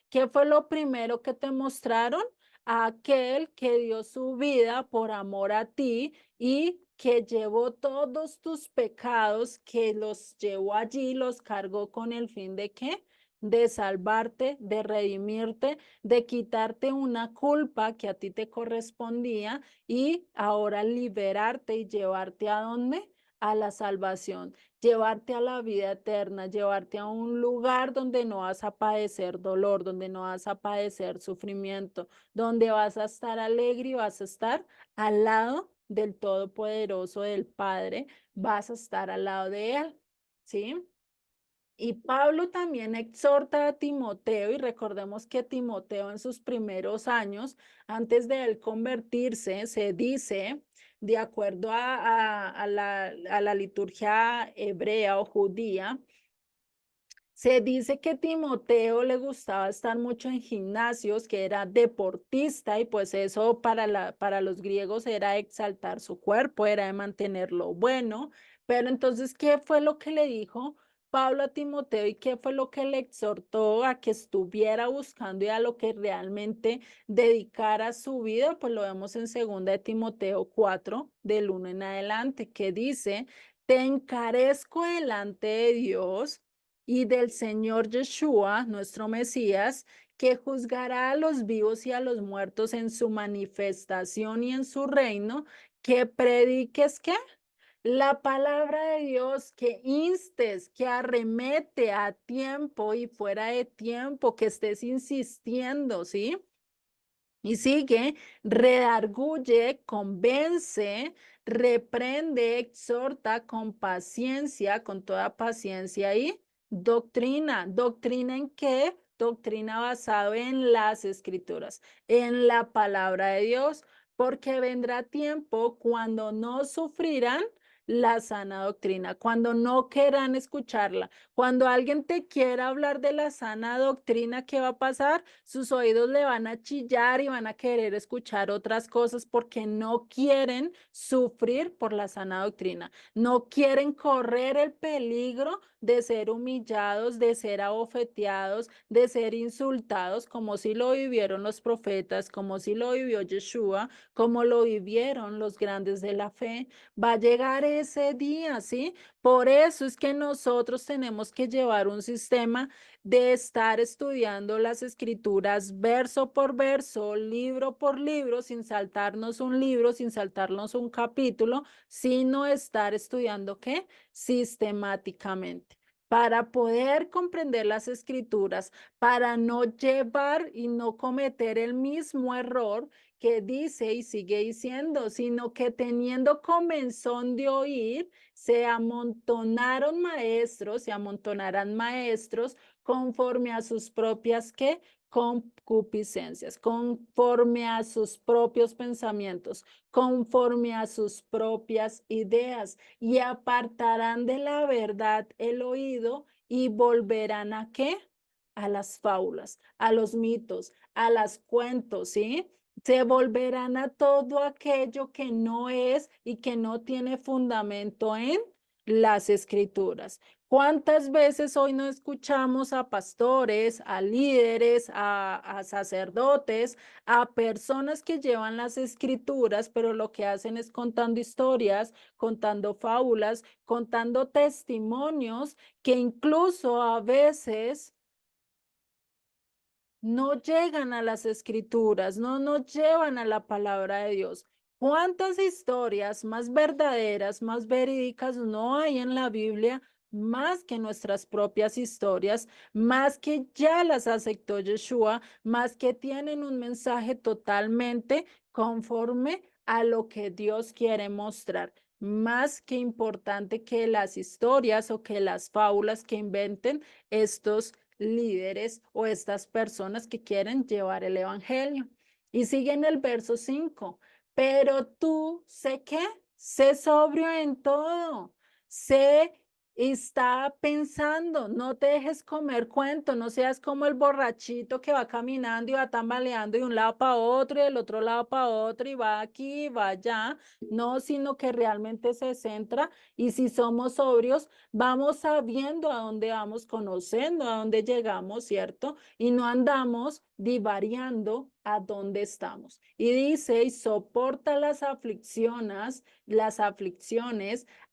¿Qué fue lo primero que te mostraron? A aquel que dio su vida por amor a ti y que llevó todos tus pecados, que los llevó allí, los cargó con el fin de qué? De salvarte, de redimirte, de quitarte una culpa que a ti te correspondía y ahora liberarte y llevarte a dónde? A la salvación, llevarte a la vida eterna, llevarte a un lugar donde no vas a padecer dolor, donde no vas a padecer sufrimiento, donde vas a estar alegre y vas a estar al lado del Todopoderoso, del Padre, vas a estar al lado de Él, ¿sí? Y Pablo también exhorta a Timoteo, y recordemos que Timoteo en sus primeros años, antes de él convertirse, se dice, de acuerdo a la liturgia hebrea o judía, se dice que Timoteo le gustaba estar mucho en gimnasios, que era deportista, y pues eso para los griegos era exaltar su cuerpo, era de mantenerlo bueno. Pero entonces, ¿qué fue lo que le dijo Pablo a Timoteo y qué fue lo que le exhortó a que estuviera buscando y a lo que realmente dedicara su vida? Pues lo vemos en 2 de Timoteo 4, del 1 en adelante, que dice, te encarezco delante de Dios y del Señor Yeshua, nuestro Mesías, que juzgará a los vivos y a los muertos en su manifestación y en su reino, que prediques ¿qué? La palabra de Dios, que instes, que arremete a tiempo y fuera de tiempo, que estés insistiendo, ¿sí? Y sigue, redarguye, convence, reprende, exhorta con paciencia, con toda paciencia y doctrina. ¿Doctrina en qué? Doctrina basado en las escrituras, en la palabra de Dios, porque vendrá tiempo cuando no sufrirán la sana doctrina, cuando no querrán escucharla. Cuando alguien te quiera hablar de la sana doctrina, ¿qué va a pasar? Sus oídos le van a chillar y van a querer escuchar otras cosas porque no quieren sufrir por la sana doctrina. No quieren correr el peligro de ser humillados, de ser abofeteados, de ser insultados, como si lo vivieron los profetas, como si lo vivió Yeshua, como lo vivieron los grandes de la fe. Va a llegar ese día, ¿sí? Por eso es que nosotros tenemos que llevar un sistema de estar estudiando las escrituras verso por verso, libro por libro, sin saltarnos un libro, sin saltarnos un capítulo, sino estar estudiando ¿qué? Sistemáticamente para poder comprender las escrituras, para no llevar y no cometer el mismo error que dice y sigue diciendo, sino que teniendo comenzón de oír, se amontonaron maestros, se amontonarán maestros conforme a sus propias, ¿qué? Concupiscencias, conforme a sus propios pensamientos, conforme a sus propias ideas, y apartarán de la verdad el oído y volverán a ¿qué? A las fábulas, a los mitos, a los cuentos, ¿sí? Se volverán a todo aquello que no es y que no tiene fundamento en las escrituras. ¿Cuántas veces hoy no escuchamos a pastores, a líderes, a sacerdotes, a personas que llevan las escrituras, pero lo que hacen es contando historias, contando fábulas, contando testimonios que incluso a veces no llegan a las escrituras, no nos llevan a la palabra de Dios? ¿Cuántas historias más verdaderas, más verídicas no hay en la Biblia, más que nuestras propias historias, más que ya las aceptó Yeshua, más que tienen un mensaje totalmente conforme a lo que Dios quiere mostrar? Más que importante que las historias o que las fábulas que inventen estos líderes o estas personas que quieren llevar el evangelio. Y sigue en el verso 5, pero tú, sé qué, sé sobrio en todo, sé, está pensando, no te dejes comer cuento, no seas como el borrachito que va caminando y va tambaleando de un lado para otro y del otro lado para otro y va aquí, va allá, no, sino que realmente se centra, y si somos sobrios, vamos sabiendo a dónde vamos, conociendo a dónde llegamos, ¿cierto? Y no andamos divariando a dónde estamos. Y dice, y soporta las aflicciones,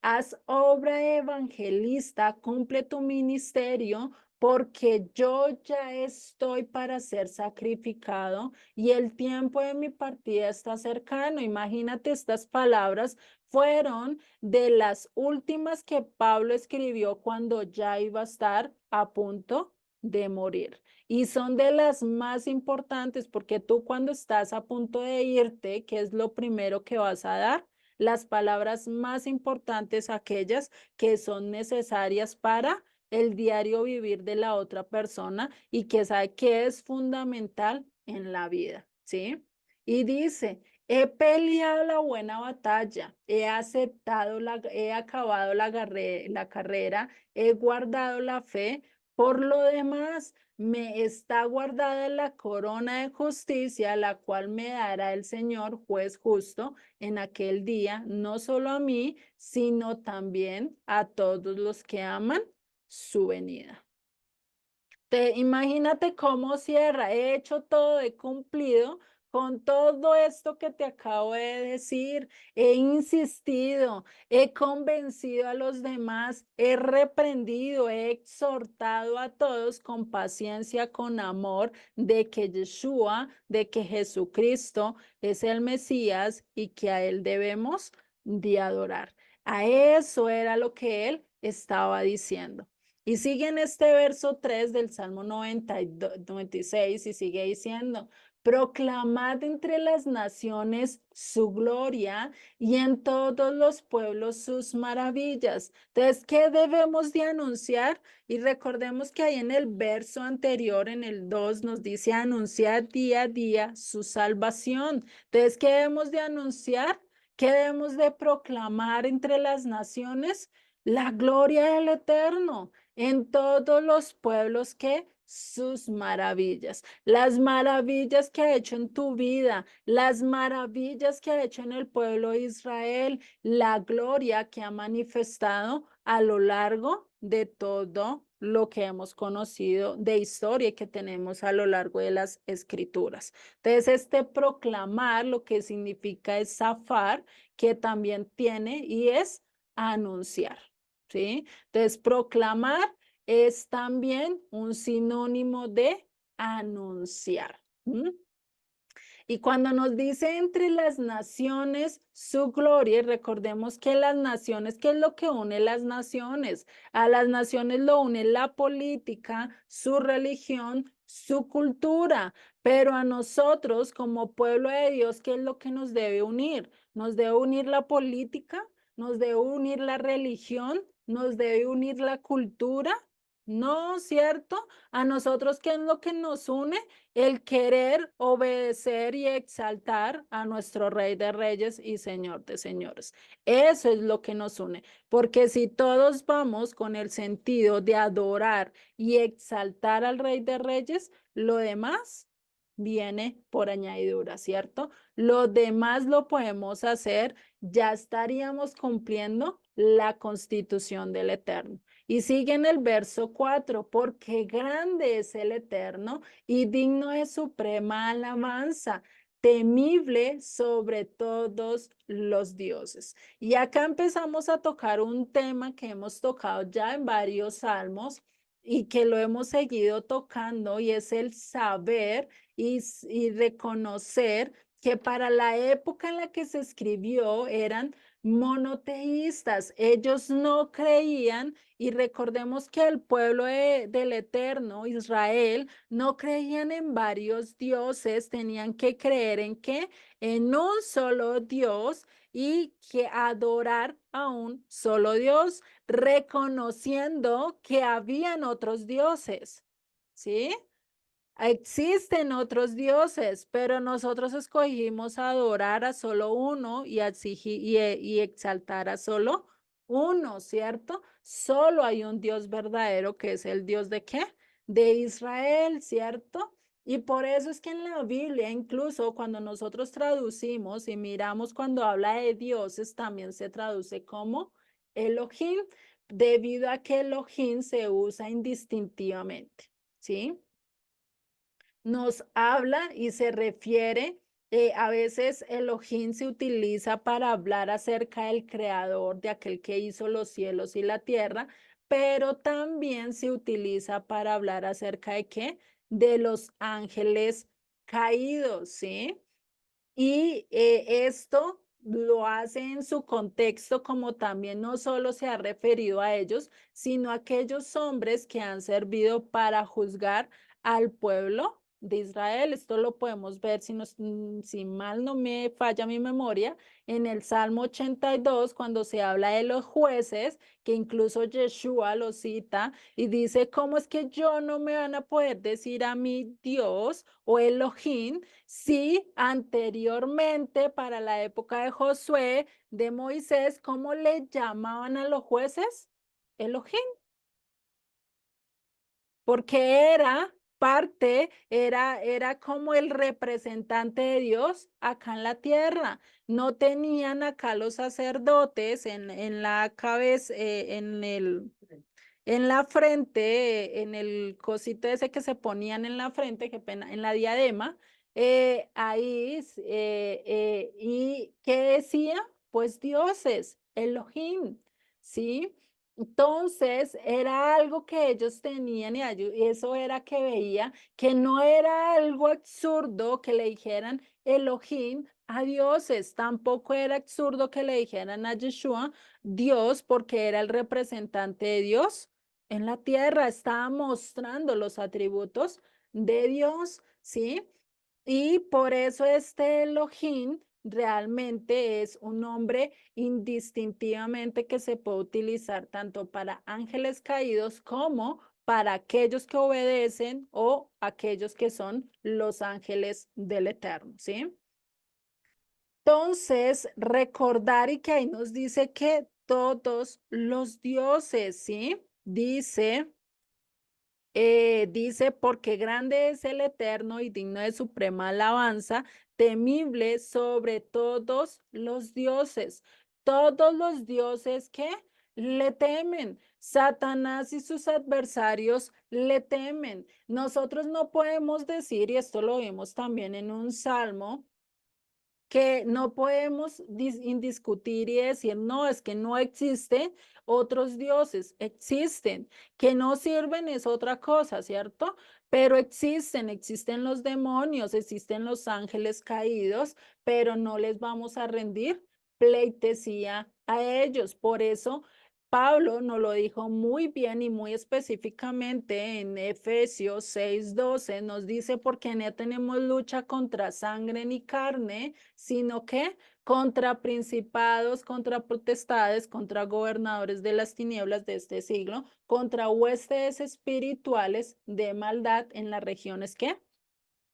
haz obra evangelista, cumple tu ministerio, porque yo ya estoy para ser sacrificado y el tiempo de mi partida está cercano. Imagínate, estas palabras fueron de las últimas que Pablo escribió cuando ya iba a estar a punto de morir. Y son de las más importantes porque tú cuando estás a punto de irte, ¿qué es lo primero que vas a dar? Las palabras más importantes, aquellas que son necesarias para el diario vivir de la otra persona y que sabe que es fundamental en la vida, ¿sí? Y dice, he peleado la buena batalla, he acabado la carrera, he guardado la fe. Por lo demás, me está guardada la corona de justicia, la cual me dará el Señor, juez justo, en aquel día, no solo a mí, sino también a todos los que aman su venida. Imagínate cómo cierra. He hecho todo, he cumplido con todo esto que te acabo de decir. He insistido, he convencido a los demás, he reprendido, he exhortado a todos con paciencia, con amor, de que Yeshua, de que Jesucristo es el Mesías y que a Él debemos de adorar. A eso era lo que Él estaba diciendo. Y sigue en este verso 3 del Salmo 96 y sigue diciendo, proclamad entre las naciones su gloria y en todos los pueblos sus maravillas. Entonces, ¿qué debemos de anunciar? Y recordemos que ahí en el verso anterior, en el 2, nos dice anunciar día a día su salvación. Entonces, ¿qué debemos de anunciar? ¿Qué debemos de proclamar entre las naciones? La gloria del Eterno en todos los pueblos, que sus maravillas, las maravillas que ha hecho en tu vida, las maravillas que ha hecho en el pueblo de Israel, la gloria que ha manifestado a lo largo de todo lo que hemos conocido de historia y que tenemos a lo largo de las escrituras. Entonces, este proclamar lo que significa es zafar, que también tiene y es anunciar, ¿sí? Entonces, proclamar es también un sinónimo de anunciar. Y cuando nos dice entre las naciones su gloria, y recordemos que las naciones, ¿qué es lo que une las naciones? A las naciones lo une la política, su religión, su cultura, pero a nosotros como pueblo de Dios, ¿qué es lo que nos debe unir? Nos debe unir la política, nos debe unir la religión, nos debe unir la cultura. No, ¿cierto? A nosotros, ¿qué es lo que nos une? El querer obedecer y exaltar a nuestro Rey de Reyes y Señor de Señores. Eso es lo que nos une, porque si todos vamos con el sentido de adorar y exaltar al Rey de Reyes, lo demás viene por añadidura, ¿cierto? Lo demás lo podemos hacer, ya estaríamos cumpliendo la constitución del Eterno. Y sigue en el verso 4, porque grande es el Eterno y digno de suprema alabanza, temible sobre todos los dioses. Y acá empezamos a tocar un tema que hemos tocado ya en varios salmos y que lo hemos seguido tocando, y es el saber y reconocer que para la época en la que se escribió eran monoteístas. Ellos no creían, y recordemos que el pueblo del Eterno, Israel, no creían en varios dioses, tenían que creer en qué, en un solo Dios, y que adorar a un solo Dios, reconociendo que habían otros dioses, ¿sí? Existen otros dioses, pero nosotros escogimos adorar a solo uno y exigir y exaltar a solo uno, ¿cierto? Solo hay un Dios verdadero, que es el Dios de qué? De Israel, ¿cierto? Y por eso es que en la Biblia, incluso cuando nosotros traducimos y miramos cuando habla de dioses, también se traduce como Elohim, debido a que Elohim se usa indistintivamente, ¿sí? Nos habla y se refiere, a veces Elohim se utiliza para hablar acerca del creador, de aquel que hizo los cielos y la tierra, pero también se utiliza para hablar acerca de qué, de los ángeles caídos, ¿sí? Y esto lo hace en su contexto, como también no solo se ha referido a ellos, sino a aquellos hombres que han servido para juzgar al pueblo de Israel. Esto lo podemos ver, si mal no me falla mi memoria, en el Salmo 82, cuando se habla de los jueces, que incluso Yeshua lo cita y dice, ¿cómo es que yo no me van a poder decir a mi Dios o Elohim? Sí, anteriormente, para la época de Josué, de Moisés, ¿cómo le llamaban a los jueces? Elohim, porque era parte, era como el representante de Dios acá en la tierra. No tenían acá los sacerdotes en la cabeza, en la frente, en el cosito ese que se ponían en la frente, qué pena, en la diadema, ahí, ¿y qué decía? Pues dioses, Elohim, ¿sí? Entonces era algo que ellos tenían, y eso era que veía que no era algo absurdo que le dijeran Elohim a dioses, tampoco era absurdo que le dijeran a Yeshua Dios, porque era el representante de Dios en la tierra, estaba mostrando los atributos de Dios, ¿sí? Y por eso este Elohim realmente es un nombre indistintivamente que se puede utilizar tanto para ángeles caídos como para aquellos que obedecen o aquellos que son los ángeles del Eterno, ¿sí? Entonces, recordar, y que ahí nos dice que todos los dioses, ¿sí? Dice, porque grande es el Eterno y digno de suprema alabanza, temible sobre todos los dioses. Todos los dioses que le temen. Satanás y sus adversarios le temen. Nosotros no podemos decir, y esto lo vimos también en un salmo, que no podemos indiscutir y decir, no, es que no existen otros dioses, existen, que no sirven es otra cosa, ¿cierto? Pero existen los demonios, existen los ángeles caídos, pero no les vamos a rendir pleitesía a ellos. Por eso Pablo nos lo dijo muy bien y muy específicamente en Efesios 6:12, nos dice, porque no tenemos lucha contra sangre ni carne, sino que contra principados, contra potestades, contra gobernadores de las tinieblas de este siglo, contra huestes espirituales de maldad en las regiones que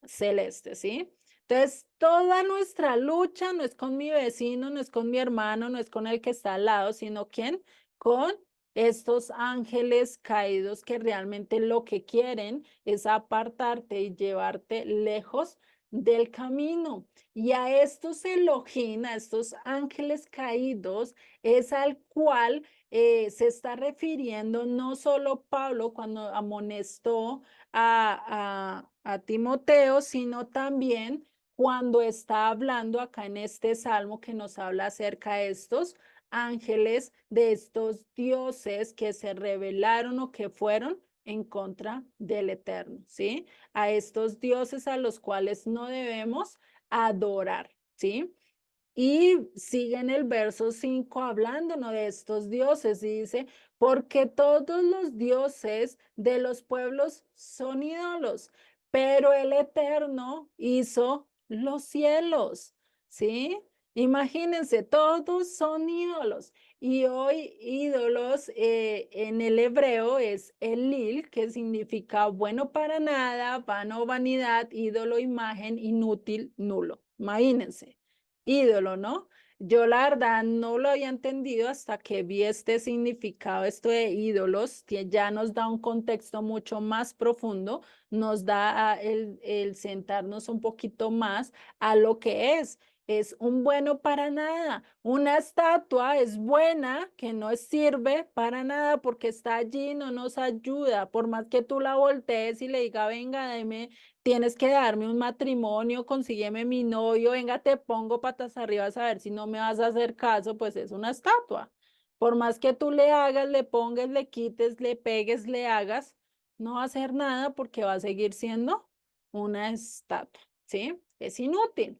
celestes, ¿sí? Entonces, toda nuestra lucha no es con mi vecino, no es con mi hermano, no es con el que está al lado, sino ¿quién? Con estos ángeles caídos que realmente lo que quieren es apartarte y llevarte lejos del camino. Y a estos Elohim, a estos ángeles caídos, es al cual se está refiriendo no solo Pablo cuando amonestó a Timoteo, sino también cuando está hablando acá en este salmo que nos habla acerca de estos ángeles, de estos dioses que se rebelaron o que fueron en contra del Eterno, ¿sí? A estos dioses a los cuales no debemos adorar, ¿sí? Y sigue en el verso 5 hablándonos de estos dioses y dice, porque todos los dioses de los pueblos son ídolos, pero el Eterno hizo los cielos, ¿sí? Imagínense, todos son ídolos. Y hoy ídolos en el hebreo es elil, que significa bueno para nada, vano, vanidad, ídolo, imagen, inútil, nulo. Imagínense ídolo, ¿no? Yo la verdad no lo había entendido hasta que vi este significado, esto de ídolos, que ya nos da un contexto mucho más profundo, nos da el sentarnos un poquito más a lo que es. Es un bueno para nada. Una estatua es buena, que no sirve para nada porque está allí, no nos ayuda. Por más que tú la voltees y le diga, venga, deme, tienes que darme un matrimonio, consígueme mi novio, venga, te pongo patas arriba a saber si no me vas a hacer caso, pues es una estatua. Por más que tú le hagas, le pongas, le quites, le pegues, le hagas, no va a hacer nada porque va a seguir siendo una estatua, ¿sí? Es inútil.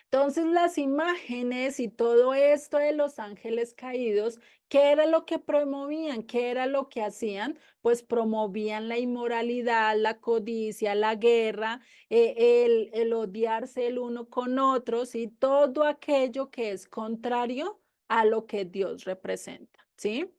Entonces las imágenes y todo esto de los ángeles caídos, ¿qué era lo que promovían? ¿Qué era lo que hacían? Pues promovían la inmoralidad, la codicia, la guerra, el odiarse el uno con otros y todo aquello que es contrario a lo que Dios representa, ¿sí?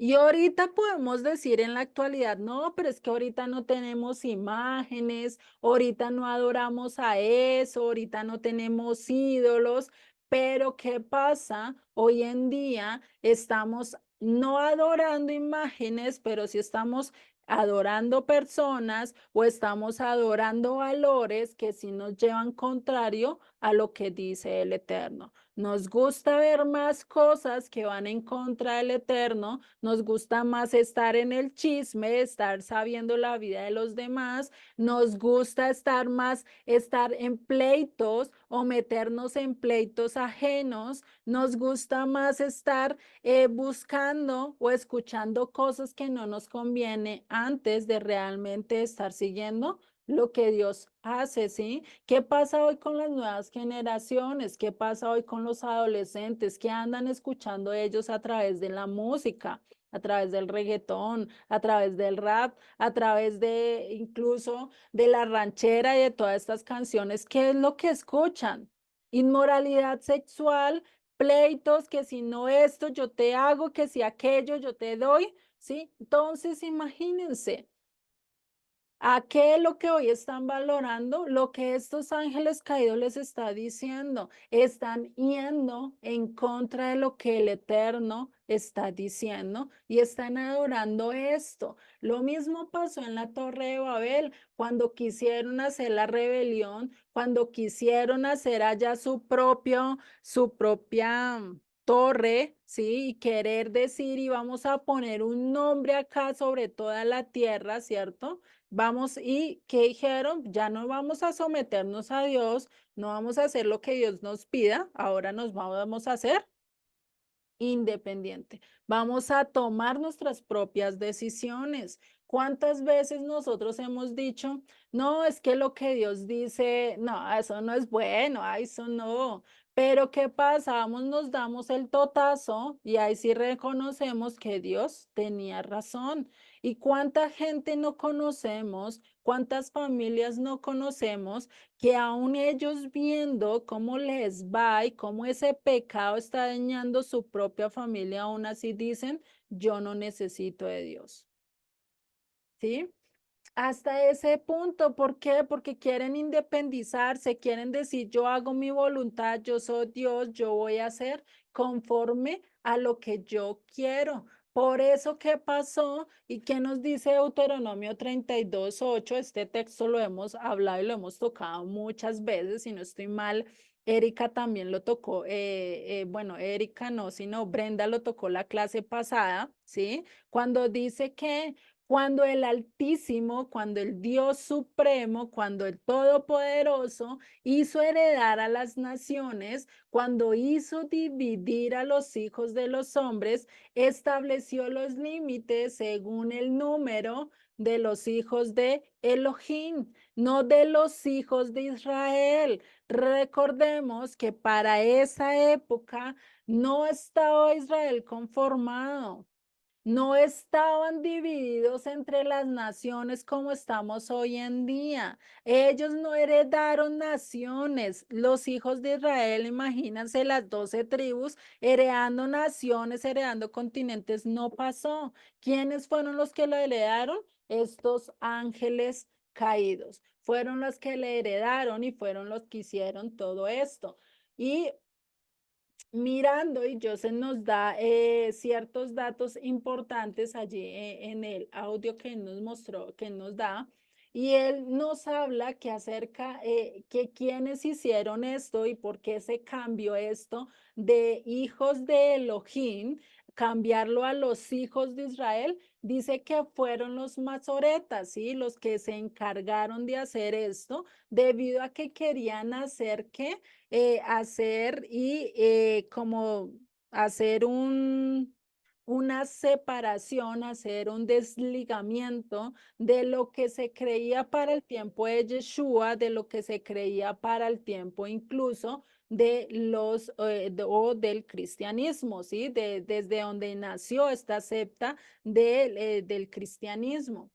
Y ahorita podemos decir en la actualidad, no, pero es que ahorita no tenemos imágenes, ahorita no adoramos a eso, ahorita no tenemos ídolos, pero ¿qué pasa? Hoy en día estamos no adorando imágenes, pero sí estamos adorando personas o estamos adorando valores que sí nos llevan contrario a lo que dice el Eterno. Nos gusta ver más cosas que van en contra del Eterno, nos gusta más estar en el chisme, estar sabiendo la vida de los demás, nos gusta estar más, estar en pleitos o meternos en pleitos ajenos, nos gusta más estar buscando o escuchando cosas que no nos conviene antes de realmente estar siguiendo lo que Dios hace, ¿sí? ¿Qué pasa hoy con las nuevas generaciones? ¿Qué pasa hoy con los adolescentes? ¿Qué andan escuchando ellos a través de la música, a través del reggaetón, a través del rap, a través de incluso de la ranchera y de todas estas canciones? ¿Qué es lo que escuchan? Inmoralidad sexual, pleitos, que si no esto yo te hago, que si aquello yo te doy, ¿sí? Entonces, imagínense. ¿A qué es lo que hoy están valorando? Lo que estos ángeles caídos les está diciendo. Están yendo en contra de lo que el Eterno está diciendo y están adorando esto. Lo mismo pasó en la Torre de Babel, cuando quisieron hacer la rebelión, cuando quisieron hacer allá su propia torre, ¿sí? Y querer decir y vamos a poner un nombre acá sobre toda la tierra, ¿cierto? Vamos y ¿qué dijeron? Ya no vamos a someternos a Dios, no vamos a hacer lo que Dios nos pida, ahora nos vamos a hacer independiente. Vamos a tomar nuestras propias decisiones. ¿Cuántas veces nosotros hemos dicho, no, es que lo que Dios dice, no, eso no es bueno, ay, eso no? Pero ¿qué pasa? Vamos, nos damos el totazo y ahí sí reconocemos que Dios tenía razón. ¿Y cuánta gente no conocemos? ¿Cuántas familias no conocemos que aún ellos viendo cómo les va y cómo ese pecado está dañando su propia familia, aún así dicen, yo no necesito de Dios? ¿Sí? Hasta ese punto, ¿por qué? Porque quieren independizarse, quieren decir, yo hago mi voluntad, yo soy Dios, yo voy a hacer conforme a lo que yo quiero. Por eso, ¿qué pasó? ¿Y qué nos dice Deuteronomio 32:8? Este texto lo hemos hablado y lo hemos tocado muchas veces, si no estoy mal. Erika también lo tocó, bueno, Erika no, sino Brenda lo tocó la clase pasada, ¿sí? Cuando dice que cuando el Altísimo, cuando el Dios Supremo, cuando el Todopoderoso hizo heredar a las naciones, cuando hizo dividir a los hijos de los hombres, estableció los límites según el número de los hijos de Elohim, no de los hijos de Israel. Recordemos que para esa época no estaba Israel conformado. No estaban divididos entre las naciones como estamos hoy en día. Ellos no heredaron naciones. Los hijos de Israel, imagínense las 12 tribus, heredando naciones, heredando continentes, no pasó. ¿Quiénes fueron los que lo heredaron? Estos ángeles caídos. Fueron los que le heredaron y fueron los que hicieron todo esto. Y mirando y Joseph nos da ciertos datos importantes allí en el audio que nos mostró, que nos da, y él nos habla que acerca que quienes hicieron esto y por qué se cambió esto de hijos de Elohim, cambiarlo a los hijos de Israel, dice que fueron los masoretas, ¿sí? Los que se encargaron de hacer esto debido a que querían hacer que hacer y como hacer una separación, hacer un desligamiento de lo que se creía para el tiempo de Yeshua, de lo que se creía para el tiempo incluso de los o del cristianismo, ¿sí? Desde donde nació esta secta del cristianismo.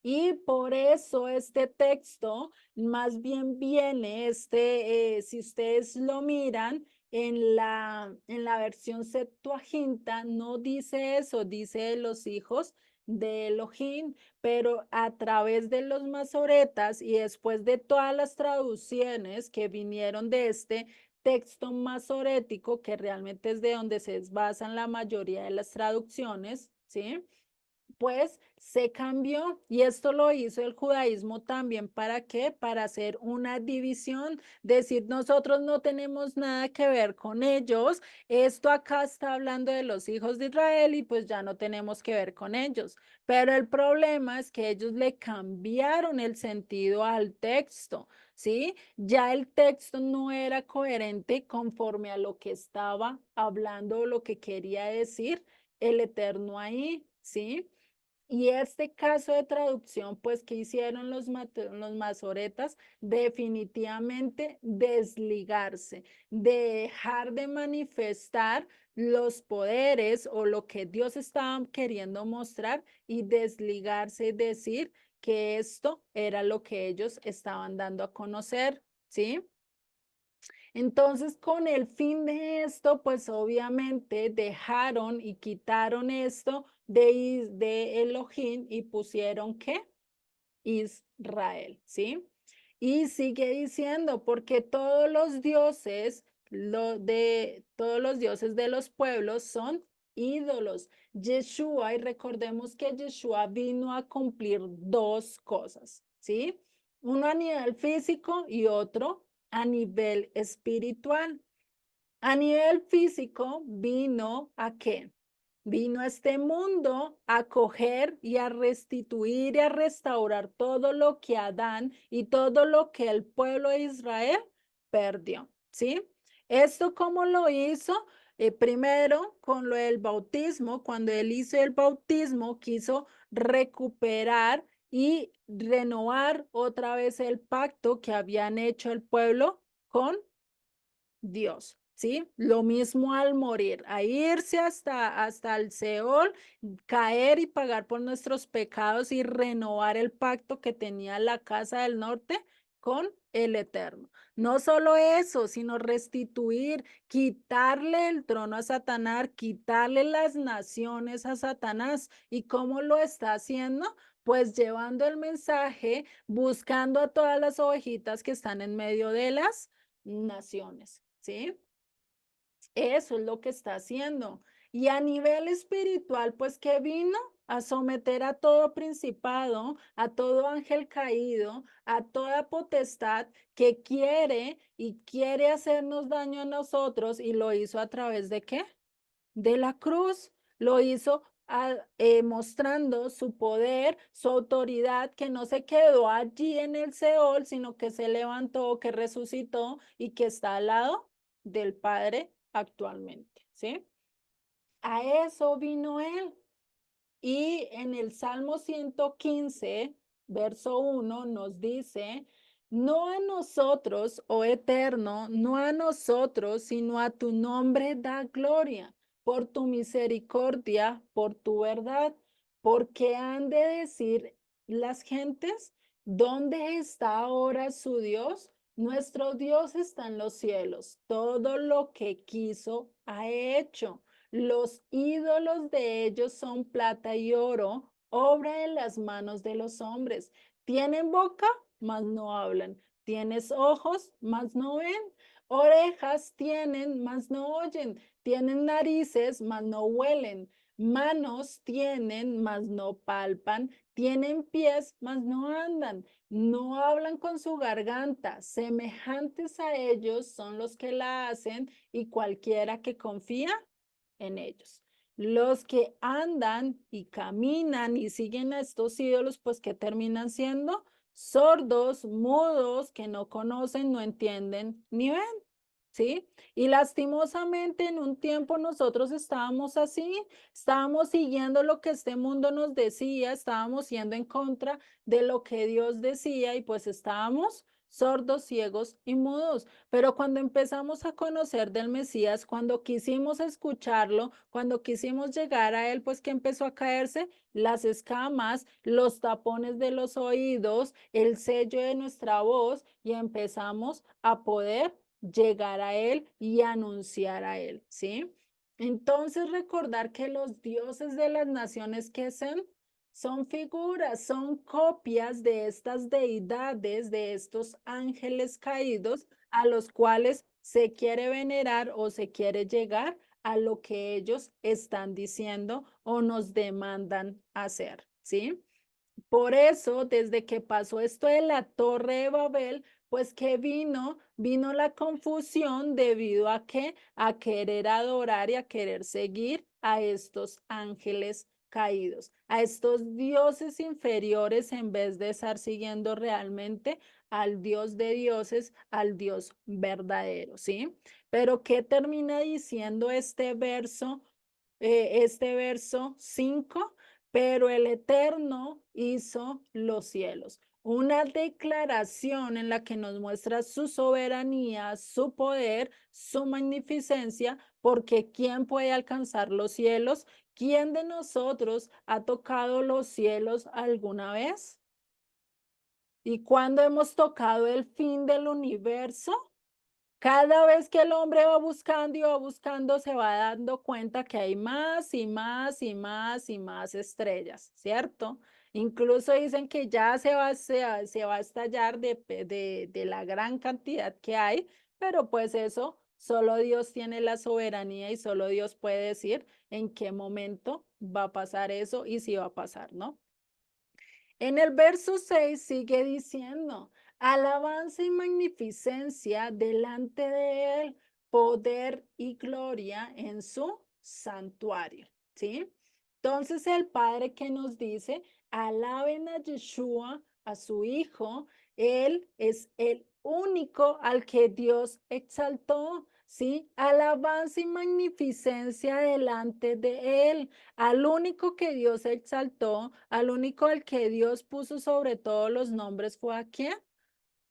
Y por eso este texto más bien viene, si ustedes lo miran en la versión Septuaginta, no dice eso, dice los hijos de Elohim, pero a través de los masoretas y después de todas las traducciones que vinieron de este texto masorético, que realmente es de donde se basan la mayoría de las traducciones, ¿sí? Pues se cambió y esto lo hizo el judaísmo también. ¿Para qué? Para hacer una división, decir nosotros no tenemos nada que ver con ellos, esto acá está hablando de los hijos de Israel y pues ya no tenemos que ver con ellos. Pero el problema es que ellos le cambiaron el sentido al texto, ¿sí? Ya el texto no era coherente conforme a lo que estaba hablando o lo que quería decir el Eterno ahí, ¿sí? Y este caso de traducción, pues, ¿qué hicieron los masoretas? Definitivamente desligarse, dejar de manifestar los poderes o lo que Dios estaba queriendo mostrar y desligarse y decir que esto era lo que ellos estaban dando a conocer, ¿sí? Entonces, con el fin de esto, pues obviamente dejaron y quitaron esto de Elohim y pusieron ¿qué? Israel, ¿sí? Y sigue diciendo, porque todos los dioses, todos los dioses de los pueblos son ídolos. Yeshua, y recordemos que Yeshua vino a cumplir dos cosas, ¿sí? Uno a nivel físico y otro a nivel espiritual. A nivel físico, ¿vino a qué? Vino a este mundo a coger y a restituir y a restaurar todo lo que Adán y todo lo que el pueblo de Israel perdió, ¿sí? ¿Esto cómo lo hizo? Primero, con lo del bautismo, cuando él hizo el bautismo, quiso recuperar y renovar otra vez el pacto que habían hecho el pueblo con Dios, ¿sí? Lo mismo al morir, a irse hasta el Seol, caer y pagar por nuestros pecados y renovar el pacto que tenía la casa del norte con el Eterno. No solo eso, sino restituir, quitarle el trono a Satanás, quitarle las naciones a Satanás. ¿Y cómo lo está haciendo? Pues llevando el mensaje, buscando a todas las ovejitas que están en medio de las naciones, ¿sí? Eso es lo que está haciendo. Y a nivel espiritual, pues que vino a someter a todo principado, a todo ángel caído, a toda potestad que quiere y quiere hacernos daño a nosotros y lo hizo a través de qué? De la cruz. Lo hizo mostrando su poder, su autoridad, que no se quedó allí en el Seol, sino que se levantó, que resucitó y que está al lado del Padre actualmente, ¿sí? A eso vino él. Y en el Salmo 115, verso 1, nos dice, no a nosotros, oh Eterno, no a nosotros, sino a tu nombre da gloria, por tu misericordia, por tu verdad, porque han de decir las gentes, ¿dónde está ahora su Dios? Nuestro Dios está en los cielos, todo lo que quiso ha hecho. Los ídolos de ellos son plata y oro, obra de las manos de los hombres. Tienen boca, mas no hablan. Tienes ojos, mas no ven. Orejas tienen, mas no oyen. Tienen narices, mas no huelen. Manos tienen, mas no palpan. Tienen pies, mas no andan. No hablan con su garganta. Semejantes a ellos son los que la hacen y cualquiera que confía en ellos. Los que andan y caminan y siguen a estos ídolos, pues que terminan siendo sordos, mudos, que no conocen, no entienden ni ven. ¿Sí? Y lastimosamente en un tiempo nosotros estábamos así, estábamos siguiendo lo que este mundo nos decía, estábamos yendo en contra de lo que Dios decía y pues estábamos sordos, ciegos y mudos. Pero cuando empezamos a conocer del Mesías, cuando quisimos escucharlo, cuando quisimos llegar a él, pues que empezó a caerse las escamas, los tapones de los oídos, el sello de nuestra voz y empezamos a poder llegar a él y anunciar a él, ¿sí? Entonces recordar que los dioses de las naciones que son figuras, son copias de estas deidades, de estos ángeles caídos a los cuales se quiere venerar o se quiere llegar a lo que ellos están diciendo o nos demandan hacer, ¿sí? Por eso, desde que pasó esto de la Torre de Babel, pues que vino la confusión debido a que a querer adorar y a querer seguir a estos ángeles caídos, a estos dioses inferiores en vez de estar siguiendo realmente al Dios de dioses, al Dios verdadero, ¿sí? Pero ¿qué termina diciendo este verso 5? Pero el Eterno hizo los cielos. Una declaración en la que nos muestra su soberanía, su poder, su magnificencia, porque ¿quién puede alcanzar los cielos? ¿Quién de nosotros ha tocado los cielos alguna vez? ¿Y cuándo hemos tocado el fin del universo? Cada vez que el hombre va buscando y va buscando, se va dando cuenta que hay más y más y más y más estrellas, ¿cierto? Incluso dicen que ya se va a estallar de la gran cantidad que hay, pero pues eso, solo Dios tiene la soberanía y solo Dios puede decir en qué momento va a pasar eso y si va a pasar, ¿no? En el verso 6 sigue diciendo, alabanza y magnificencia delante de él, poder y gloria en su santuario, ¿sí? Entonces el Padre que nos dice, alaben a Yeshua, a su Hijo, Él es el único al que Dios exaltó, ¿sí? Alabanza y magnificencia delante de Él, al único que Dios exaltó, al único al que Dios puso sobre todos los nombres, ¿fue a quién?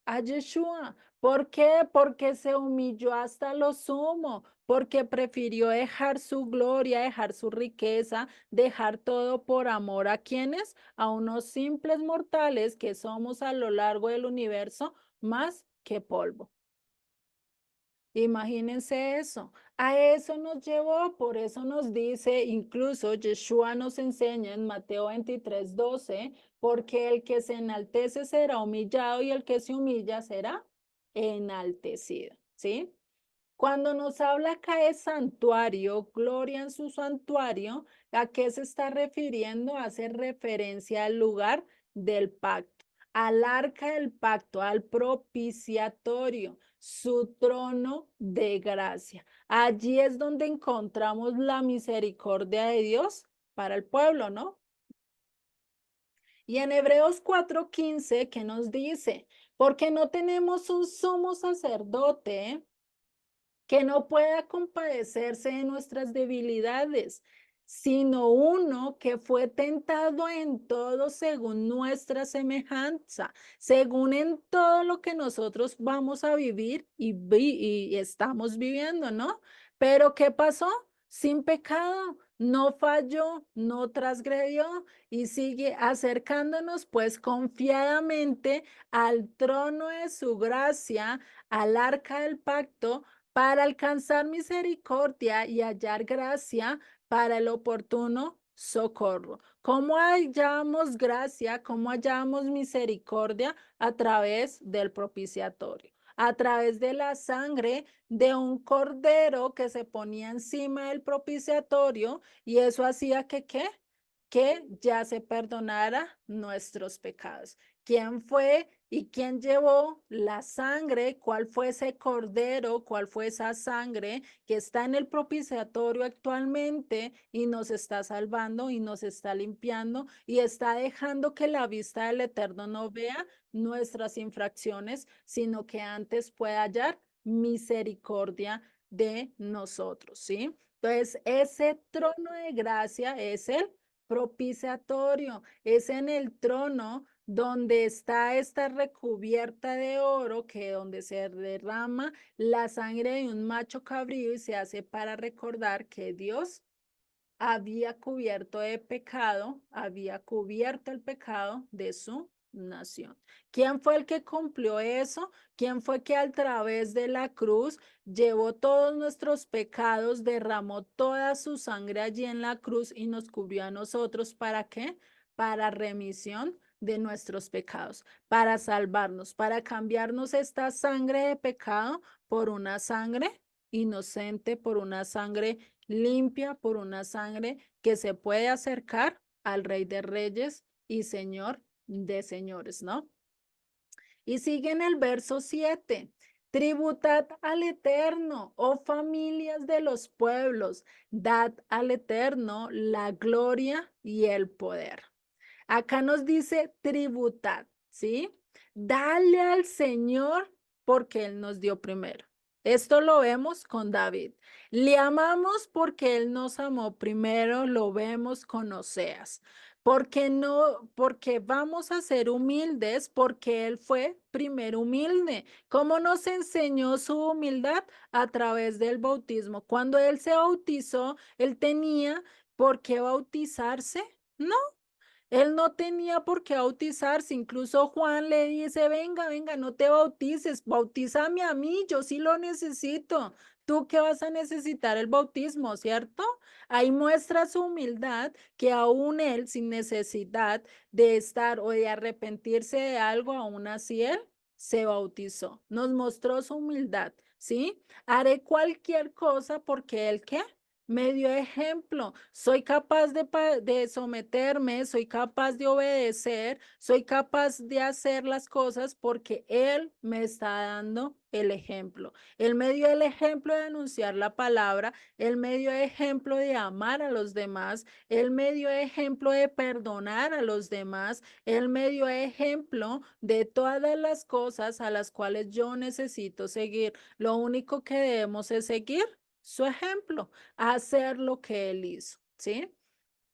A Yeshua. ¿Por qué? Porque se humilló hasta lo sumo, porque prefirió dejar su gloria, dejar su riqueza, dejar todo por amor a quienes, a unos simples mortales que somos a lo largo del universo más que polvo. Imagínense eso. A eso nos llevó, por eso nos dice, incluso Yeshua nos enseña en Mateo 23:12, porque el que se enaltece será humillado y el que se humilla será enaltecido, ¿sí? Cuando nos habla acá de santuario, gloria en su santuario, ¿a qué se está refiriendo? Hace referencia al lugar del pacto, al arca del pacto, al propiciatorio, su trono de gracia. Allí es donde encontramos la misericordia de Dios para el pueblo, ¿no? Y en Hebreos 4:15, ¿qué nos dice? Porque no tenemos un sumo sacerdote que no pueda compadecerse de nuestras debilidades, sino uno que fue tentado en todo según nuestra semejanza, según en todo lo que nosotros vamos a vivir y estamos viviendo, ¿no? Pero ¿qué pasó? Sin pecado, no falló, no transgredió y sigue acercándonos pues confiadamente al trono de su gracia, al arca del pacto, para alcanzar misericordia y hallar gracia para el oportuno socorro. ¿Cómo hallamos gracia? ¿Cómo hallamos misericordia? A través del propiciatorio, a través de la sangre de un cordero que se ponía encima del propiciatorio y eso hacía que, ¿qué? Que ya se perdonara nuestros pecados. ¿Quién fue y quién llevó la sangre? ¿Cuál fue ese cordero? ¿Cuál fue esa sangre que está en el propiciatorio actualmente y nos está salvando y nos está limpiando y está dejando que la vista del Eterno no vea nuestras infracciones, sino que antes pueda hallar misericordia de nosotros, ¿sí? Entonces, ese trono de gracia es el propiciatorio, es en el trono donde está esta recubierta de oro, que donde se derrama la sangre de un macho cabrío y se hace para recordar que Dios había cubierto de pecado, había cubierto el pecado de su nación. ¿Quién fue el que cumplió eso? ¿Quién fue que a través de la cruz llevó todos nuestros pecados, derramó toda su sangre allí en la cruz y nos cubrió a nosotros? ¿Para qué? Para remisión de nuestros pecados, para salvarnos, para cambiarnos esta sangre de pecado por una sangre inocente, por una sangre limpia, por una sangre que se puede acercar al Rey de Reyes y Señor de señores, ¿no? Y sigue en el verso 7. Tributad al Eterno, oh familias de los pueblos, dad al Eterno la gloria y el poder. Acá nos dice tributad, ¿sí? Dale al Señor porque Él nos dio primero. Esto lo vemos con David. Le amamos porque Él nos amó primero, lo vemos con Oseas. Porque no, porque vamos a ser humildes, porque Él fue primero humilde. ¿Cómo nos enseñó su humildad? A través del bautismo. Cuando Él se bautizó, Él tenía por qué bautizarse. No, él no tenía por qué bautizarse, incluso Juan le dice, venga, venga, no te bautices, bautízame a mí, yo sí lo necesito. Tú que vas a necesitar el bautismo, ¿cierto? Ahí muestra su humildad, que aún él, sin necesidad de estar o de arrepentirse de algo, aún así él se bautizó. Nos mostró su humildad, ¿sí? Haré cualquier cosa porque él, ¿qué? Me dio ejemplo. Soy capaz de someterme, soy capaz de obedecer, soy capaz de hacer las cosas porque Él me está dando el ejemplo. El medio del ejemplo de anunciar la palabra, el medio de ejemplo de amar a los demás, el medio de ejemplo de perdonar a los demás, el medio de ejemplo de todas las cosas a las cuales yo necesito seguir. Lo único que debemos es seguir su ejemplo, hacer lo que él hizo, ¿sí?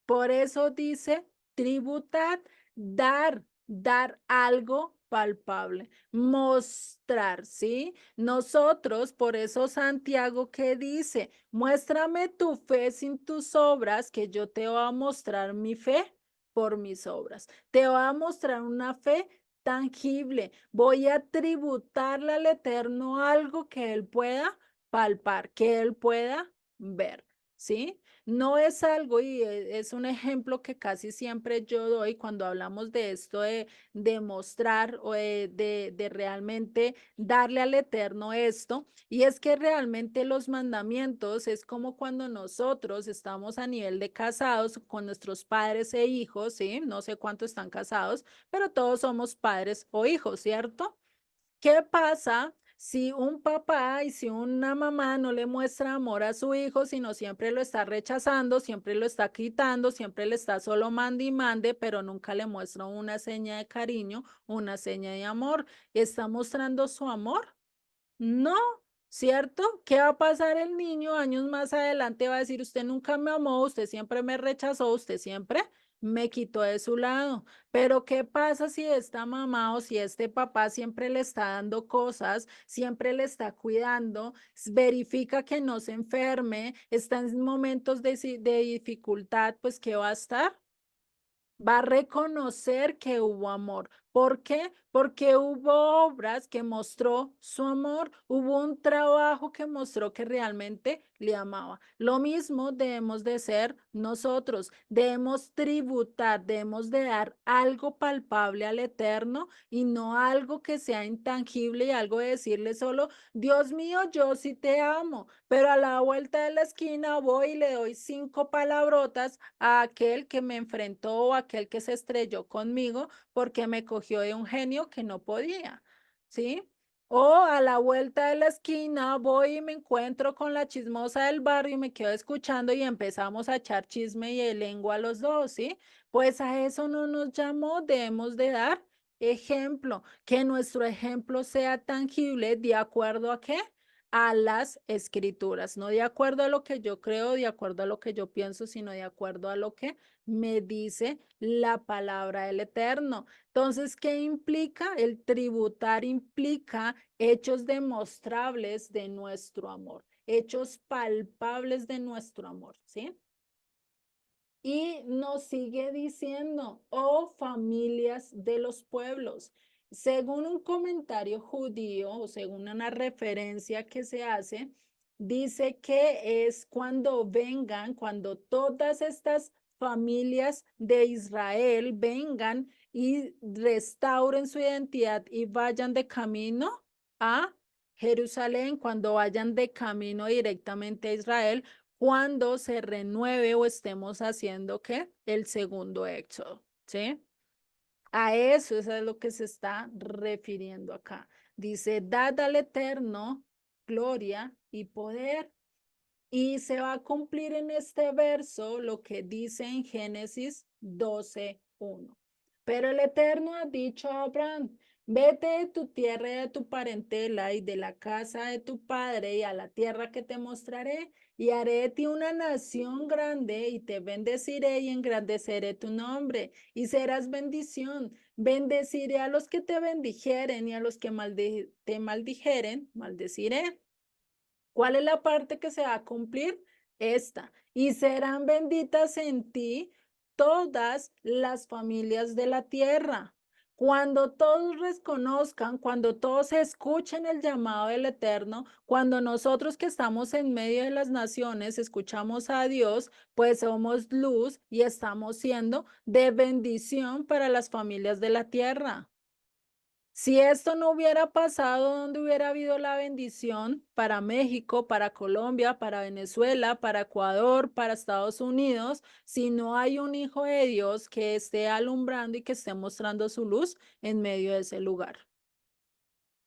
Por eso dice tributar, dar algo palpable, mostrar, ¿sí? Nosotros, por eso Santiago que dice, muéstrame tu fe sin tus obras, que yo te voy a mostrar mi fe por mis obras. Te voy a mostrar una fe tangible. Voy a tributarle al Eterno algo que Él pueda palpar, que Él pueda ver, ¿sí? No es algo, y es un ejemplo que casi siempre yo doy cuando hablamos de esto de mostrar o de realmente darle al Eterno esto, y es que realmente los mandamientos es como cuando nosotros estamos a nivel de casados con nuestros padres e hijos, ¿sí? No sé cuántos están casados, pero todos somos padres o hijos, ¿cierto? ¿Qué pasa si un papá y si una mamá no le muestra amor a su hijo, sino siempre lo está rechazando, siempre lo está quitando, siempre le está solo mande y mande, pero nunca le muestra una seña de cariño, una seña de amor? ¿Está mostrando su amor? No, ¿cierto? ¿Qué va a pasar el niño años más adelante? Va a decir, usted nunca me amó, usted siempre me rechazó, usted siempre me quitó de su lado. Pero ¿qué pasa si esta mamá o si este papá siempre le está dando cosas, siempre le está cuidando, verifica que no se enferme, está en momentos de dificultad, pues ¿qué va a estar? Va a reconocer que hubo amor. ¿Por qué? Porque hubo obras que mostró su amor, hubo un trabajo que mostró que realmente le amaba. Lo mismo debemos de ser nosotros, debemos tributar, debemos de dar algo palpable al Eterno y no algo que sea intangible y algo de decirle solo, Dios mío, yo sí te amo, pero a la vuelta de la esquina voy y le doy 5 palabrotas a aquel que me enfrentó o aquel que se estrelló conmigo porque me cogió de un genio que no podía, ¿sí? O a la vuelta de la esquina voy y me encuentro con la chismosa del barrio y me quedo escuchando y empezamos a echar chisme y lengua a los dos, ¿sí? Pues a eso no nos llamó, debemos de dar ejemplo, que nuestro ejemplo sea tangible de acuerdo a qué, a las escrituras, no de acuerdo a lo que yo creo, de acuerdo a lo que yo pienso, sino de acuerdo a lo que me dice la palabra del Eterno. Entonces, ¿qué implica? El tributar implica hechos demostrables de nuestro amor, hechos palpables de nuestro amor, ¿sí? Y nos sigue diciendo, oh familias de los pueblos. Según un comentario judío o según una referencia que se hace, dice que es cuando vengan, cuando todas estas familias de Israel vengan y restauren su identidad y vayan de camino a Jerusalén, cuando vayan de camino directamente a Israel, cuando se renueve o estemos haciendo ¿qué? El segundo éxodo, ¿sí? A eso es lo que se está refiriendo acá. Dice, dad al Eterno gloria y poder. Y se va a cumplir en este verso lo que dice en Génesis 12:1. Pero el Eterno ha dicho a Abraham, vete de tu tierra y de tu parentela y de la casa de tu padre y a la tierra que te mostraré, y haré de ti una nación grande y te bendeciré y engrandeceré tu nombre y serás bendición. Bendeciré a los que te bendijeren y a los que te maldijeren, maldeciré. ¿Cuál es la parte que se va a cumplir? Esta. Y serán benditas en ti todas las familias de la tierra. Cuando todos reconozcan, cuando todos escuchen el llamado del Eterno, cuando nosotros que estamos en medio de las naciones escuchamos a Dios, pues somos luz y estamos siendo de bendición para las familias de la tierra. Si esto no hubiera pasado, ¿dónde hubiera habido la bendición para México, para Colombia, para Venezuela, para Ecuador, para Estados Unidos, si no hay un hijo de Dios que esté alumbrando y que esté mostrando su luz en medio de ese lugar?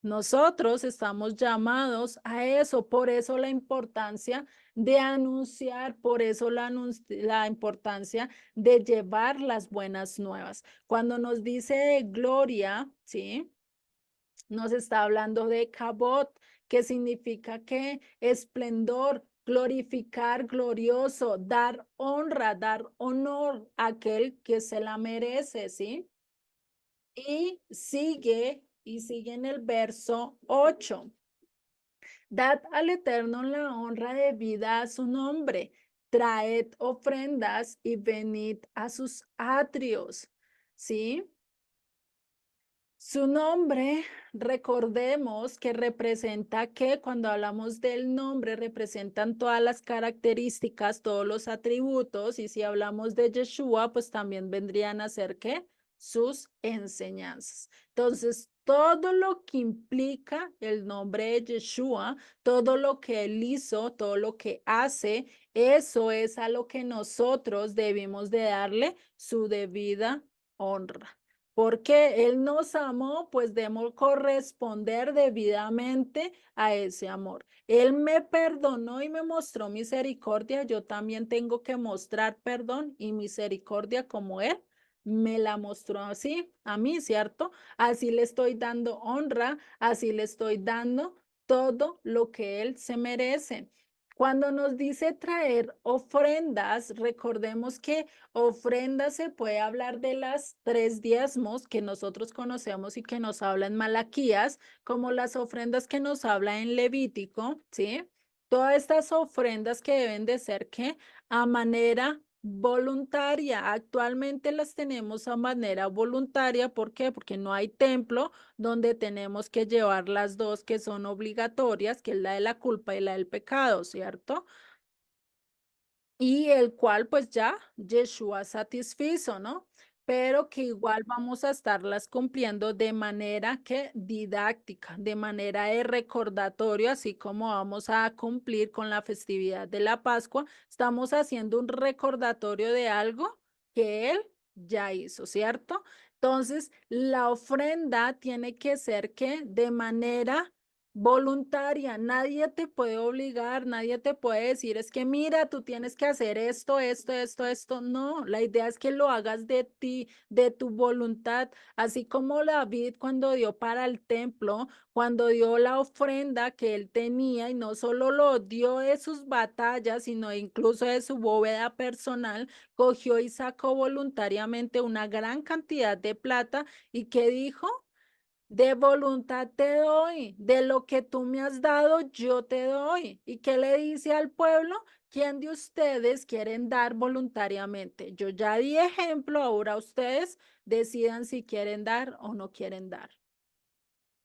Nosotros estamos llamados a eso, por eso la importancia de anunciar, por eso la importancia de llevar las buenas nuevas. Cuando nos dice gloria, ¿sí? Nos está hablando de kabod, que significa que esplendor, glorificar, glorioso, dar honra, dar honor a aquel que se la merece, ¿sí? Y sigue en el verso 8. Dad al Eterno la honra debida a su nombre. Traed ofrendas y venid a sus atrios. ¿Sí? Su nombre, recordemos que representa que cuando hablamos del nombre, representan todas las características, todos los atributos, y si hablamos de Yeshua, pues también vendrían a ser ¿qué? Sus enseñanzas. Entonces, todo lo que implica el nombre de Yeshua, todo lo que él hizo, todo lo que hace, eso es a lo que nosotros debemos de darle su debida honra. Porque Él nos amó, pues debemos corresponder debidamente a ese amor. Él me perdonó y me mostró misericordia. Yo también tengo que mostrar perdón y misericordia como Él me la mostró así a mí, ¿cierto? Así le estoy dando honra, así le estoy dando todo lo que Él se merece. Cuando nos dice traer ofrendas, recordemos que ofrenda se puede hablar de las 3 diezmos que nosotros conocemos y que nos habla en Malaquías, como las ofrendas que nos habla en Levítico, ¿sí? Todas estas ofrendas que deben de ser que a manera voluntaria. Actualmente las tenemos a manera voluntaria. ¿Por qué? Porque no hay templo donde tenemos que llevar las dos que son obligatorias, que es la de la culpa y la del pecado, ¿cierto? Y el cual pues ya Yeshua satisfizo, ¿no? Pero que igual vamos a estarlas cumpliendo de manera que didáctica, de manera de recordatorio, así como vamos a cumplir con la festividad de la Pascua, estamos haciendo un recordatorio de algo que Él ya hizo, ¿cierto? Entonces, la ofrenda tiene que ser que de manera voluntaria, nadie te puede obligar, nadie te puede decir, es que mira, tú tienes que hacer esto, esto, esto, esto. No, la idea es que lo hagas de ti, de tu voluntad, así como David cuando dio para el templo, cuando dio la ofrenda que él tenía y no solo lo dio de sus batallas, sino incluso de su bóveda personal, cogió y sacó voluntariamente una gran cantidad de plata y ¿qué dijo? De voluntad te doy, de lo que tú me has dado, yo te doy. ¿Y qué le dice al pueblo? ¿Quién de ustedes quieren dar voluntariamente? Yo ya di ejemplo, ahora ustedes decidan si quieren dar o no quieren dar.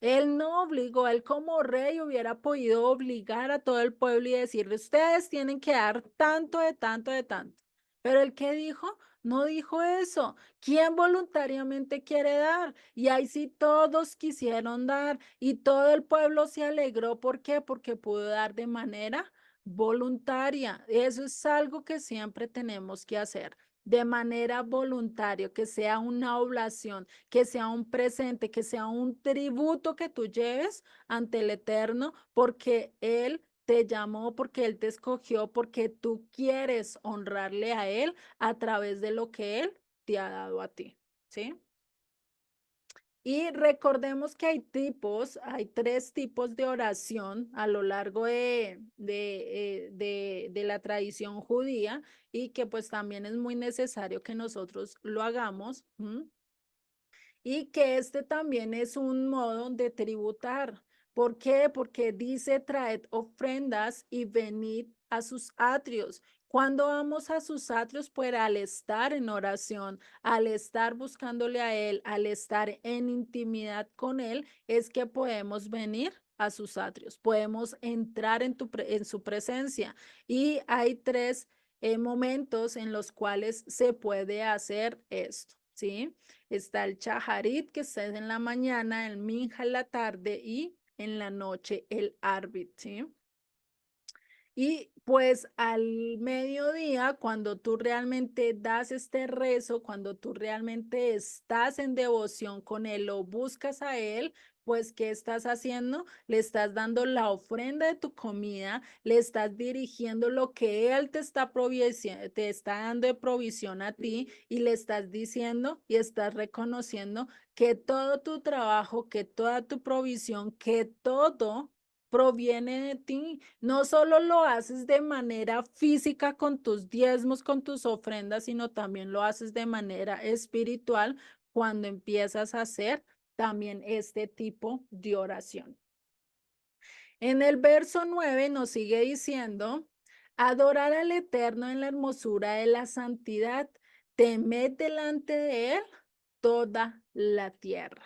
Él no obligó, él como rey hubiera podido obligar a todo el pueblo y decirle, ustedes tienen que dar tanto de tanto de tanto. Pero el que dijo, no dijo eso. ¿Quién voluntariamente quiere dar? Y ahí sí todos quisieron dar y todo el pueblo se alegró. ¿Por qué? Porque pudo dar de manera voluntaria. Eso es algo que siempre tenemos que hacer de manera voluntaria, que sea una oblación, que sea un presente, que sea un tributo que tú lleves ante el Eterno, porque Él te llamó, porque Él te escogió, porque tú quieres honrarle a Él a través de lo que Él te ha dado a ti, ¿sí? Y recordemos que hay 3 tipos de oración a lo largo de la tradición judía y que pues también es muy necesario que nosotros lo hagamos. Y que este también es un modo de tributar. ¿Por qué? Porque dice, traed ofrendas y venid a sus atrios. Cuando vamos a sus atrios, pues al estar en oración, al estar buscándole a Él, al estar en intimidad con Él, es que podemos venir a sus atrios, podemos entrar en su presencia. Y hay 3 momentos en los cuales se puede hacer esto, ¿sí? Está el chaharit, que está en la mañana, el minja en la tarde y en la noche el arbit, ¿sí? Y pues al mediodía, cuando tú realmente das este rezo, cuando tú realmente estás en devoción con Él o buscas a Él, pues ¿qué estás haciendo? Le estás dando la ofrenda de tu comida, le estás dirigiendo lo que Él te está dando de provisión a ti y le estás diciendo y estás reconociendo que todo tu trabajo, que toda tu provisión, que todo proviene de ti. No solo lo haces de manera física con tus diezmos, con tus ofrendas, sino también lo haces de manera espiritual cuando empiezas a hacer también este tipo de oración. En el verso 9 nos sigue diciendo, adorar al Eterno en la hermosura de la santidad, temed delante de Él toda la tierra.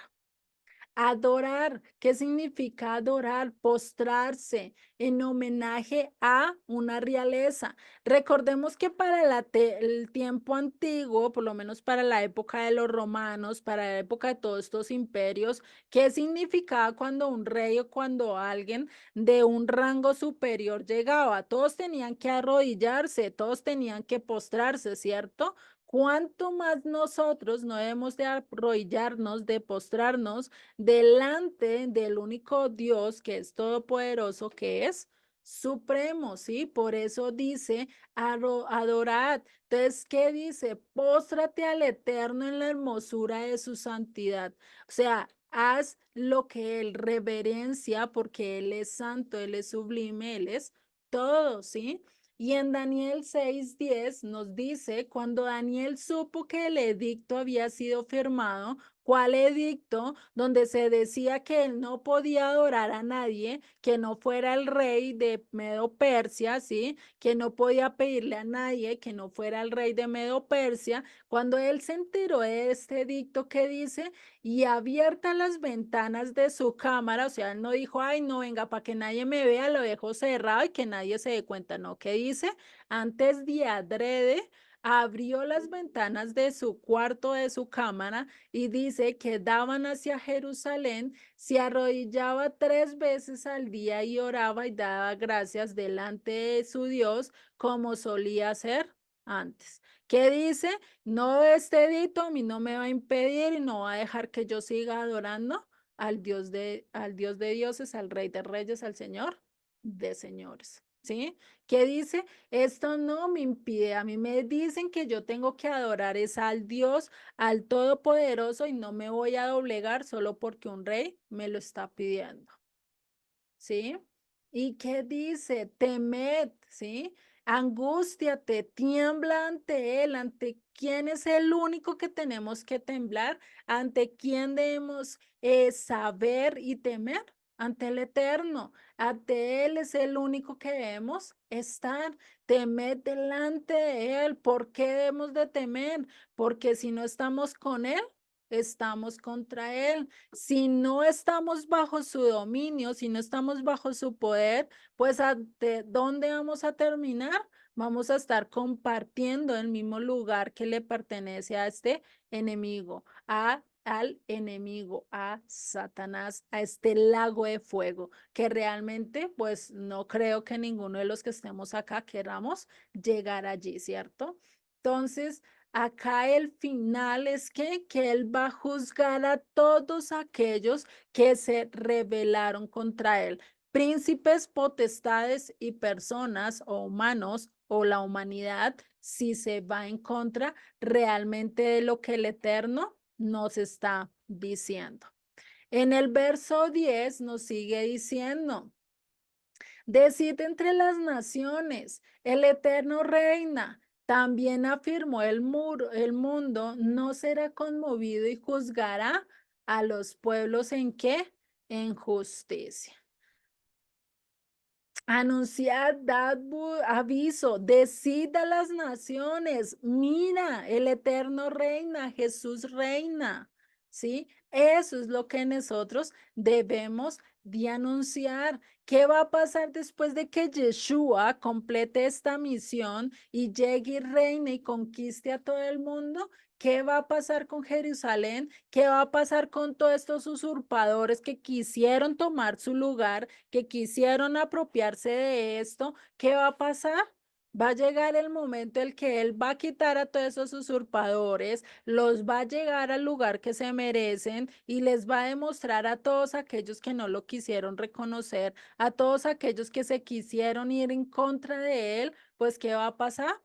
Adorar, ¿qué significa adorar? Postrarse en homenaje a una realeza. Recordemos que para el tiempo antiguo, por lo menos para la época de los romanos, para la época de todos estos imperios, ¿qué significaba cuando un rey o cuando alguien de un rango superior llegaba? Todos tenían que arrodillarse, todos tenían que postrarse, ¿cierto? ¿Cuánto más nosotros no debemos de arrodillarnos, de postrarnos delante del único Dios que es todopoderoso, que es supremo, ¿sí? Por eso dice, adorad. Entonces, ¿qué dice? Póstrate al Eterno en la hermosura de su santidad. O sea, haz lo que Él reverencia porque Él es santo, Él es sublime, Él es todo, ¿sí? Y en Daniel 6:10 nos dice, cuando Daniel supo que el edicto había sido firmado, ¿cuál edicto? Donde se decía que él no podía adorar a nadie que no fuera el rey de Medo Persia, ¿sí? Que no podía pedirle a nadie que no fuera el rey de Medo Persia. Cuando él se enteró de este edicto que dice, y abiertas las ventanas de su cámara, o sea, él no dijo, ay, no, venga, para que nadie me vea, lo dejo cerrado y que nadie se dé cuenta, no, ¿qué dice? Antes de adrede, abrió las ventanas de su cuarto, de su cámara, y dice que daban hacia Jerusalén, se arrodillaba 3 veces al día y oraba y daba gracias delante de su Dios, como solía hacer antes. ¿Qué dice? No, este edicto a mí no me va a impedir y no va a dejar que yo siga adorando al Dios de dioses, al Rey de reyes, al Señor de señores. ¿Sí? ¿Qué dice? Esto no me impide, a mí me dicen que yo tengo que adorar es al Dios, al Todopoderoso, y no me voy a doblegar solo porque un rey me lo está pidiendo. ¿Sí? ¿Y qué dice? Temed, ¿sí? Angústiate, tiembla ante Él, ante quién es el único que tenemos que temblar, ante quién debemos saber y temer, ante el Eterno, ante Él es el único que debemos estar, temed delante de Él. ¿Por qué debemos de temer? Porque si no estamos con Él, estamos contra Él. Si no estamos bajo su dominio, si no estamos bajo su poder, pues ¿de dónde vamos a terminar? Vamos a estar compartiendo el mismo lugar que le pertenece a este enemigo, al enemigo, a Satanás, a este lago de fuego, que realmente, pues no creo que ninguno de los que estemos acá queramos llegar allí, ¿cierto? Entonces, acá el final es que Él va a juzgar a todos aquellos que se rebelaron contra Él, príncipes, potestades y personas o humanos o la humanidad, si se va en contra realmente de lo que el Eterno nos está diciendo. En el verso 10 nos sigue diciendo, decid entre las naciones, el Eterno reina. También afirmó el mundo no será conmovido y juzgará a los pueblos en qué? En justicia. Anunciad, dad aviso, decid a las naciones, mira, el Eterno reina, Jesús reina. ¿sí? Eso es lo que nosotros debemos de anunciar. ¿Qué va a pasar después de que Yeshua complete esta misión y llegue y reine y conquiste a todo el mundo? ¿Qué va a pasar con Jerusalén? ¿Qué va a pasar con todos estos usurpadores que quisieron tomar su lugar, que quisieron apropiarse de esto? ¿Qué va a pasar? Va a llegar el momento en que él va a quitar a todos esos usurpadores, los va a llegar al lugar que se merecen y les va a demostrar a todos aquellos que no lo quisieron reconocer, a todos aquellos que se quisieron ir en contra de él, pues ¿qué va a pasar?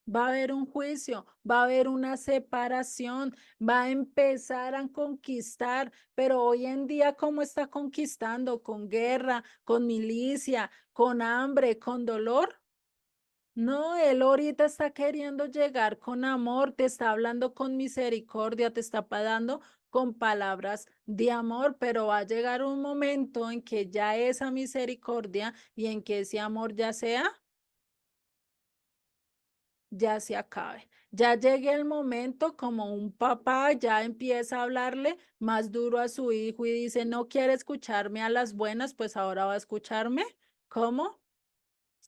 Va a haber un juicio, va a haber una separación, va a empezar a conquistar, pero hoy en día, ¿cómo está conquistando? ¿Con guerra, con milicia, con hambre, con dolor? No, él ahorita está queriendo llegar con amor, te está hablando con misericordia, te está dando con palabras de amor, pero va a llegar un momento en que ya esa misericordia y en que ese amor ya se acabe. Ya llegue el momento como un papá ya empieza a hablarle más duro a su hijo y dice, no quiere escucharme a las buenas, pues ahora va a escucharme. ¿Cómo?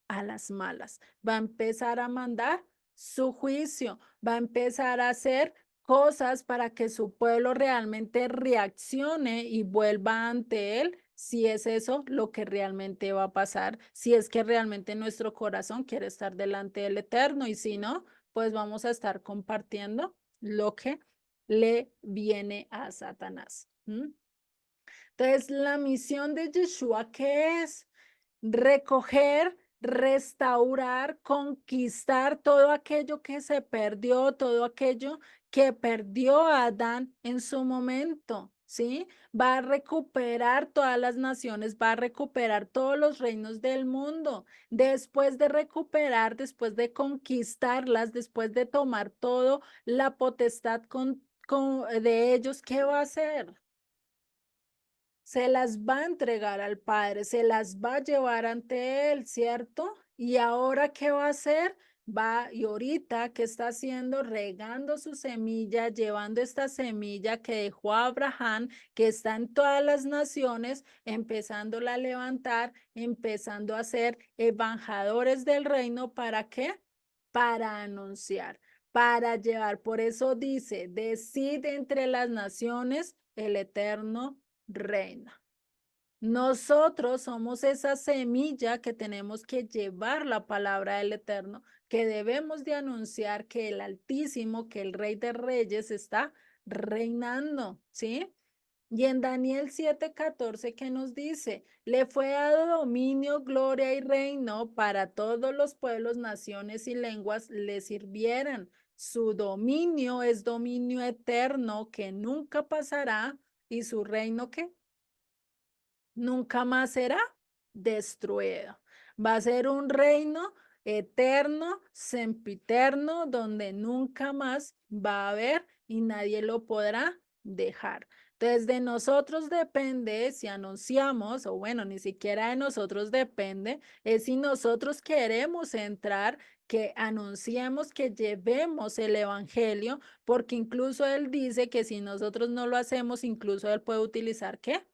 A las malas. Va a empezar a mandar su juicio, va a empezar a hacer cosas para que su pueblo realmente reaccione y vuelva ante él, si es eso lo que realmente va a pasar, si es que realmente nuestro corazón quiere estar delante del Eterno y si no, pues vamos a estar compartiendo lo que le viene a Satanás. ¿Mm? Entonces, la misión de Yeshua, ¿qué es? Recoger, restaurar, conquistar todo aquello que se perdió, todo aquello que perdió a Adán en su momento, ¿sí? Va a recuperar todas las naciones, va a recuperar todos los reinos del mundo. Después de recuperar, después de conquistarlas, después de tomar todo la potestad de ellos, ¿qué va a hacer? Se las va a entregar al Padre, se las va a llevar ante Él, ¿cierto? Y ahora, ¿qué va a hacer? Va, y ahorita, ¿qué está haciendo? Regando su semilla, llevando esta semilla que dejó a Abraham, que está en todas las naciones, empezándola a levantar, empezando a ser evangelistas del reino. ¿Para qué? Para anunciar, para llevar. Por eso dice, decid entre las naciones el eterno reina. Nosotros somos esa semilla que tenemos que llevar la palabra del Eterno, que debemos de anunciar que el Altísimo, que el Rey de Reyes está reinando, ¿sí? Y en Daniel 7:14, ¿qué nos dice? Le fue dado dominio, gloria y reino para todos los pueblos, naciones y lenguas le sirvieran. Su dominio es dominio eterno que nunca pasará y su reino que nunca más será destruido. Va a ser un reino eterno, sempiterno, donde nunca más va a haber y nadie lo podrá dejar. Entonces, de nosotros depende si anunciamos, o bueno, ni siquiera de nosotros depende, es si nosotros queremos entrar, que anunciemos, que llevemos el evangelio, porque incluso él dice que si nosotros no lo hacemos, incluso él puede utilizar, ¿qué?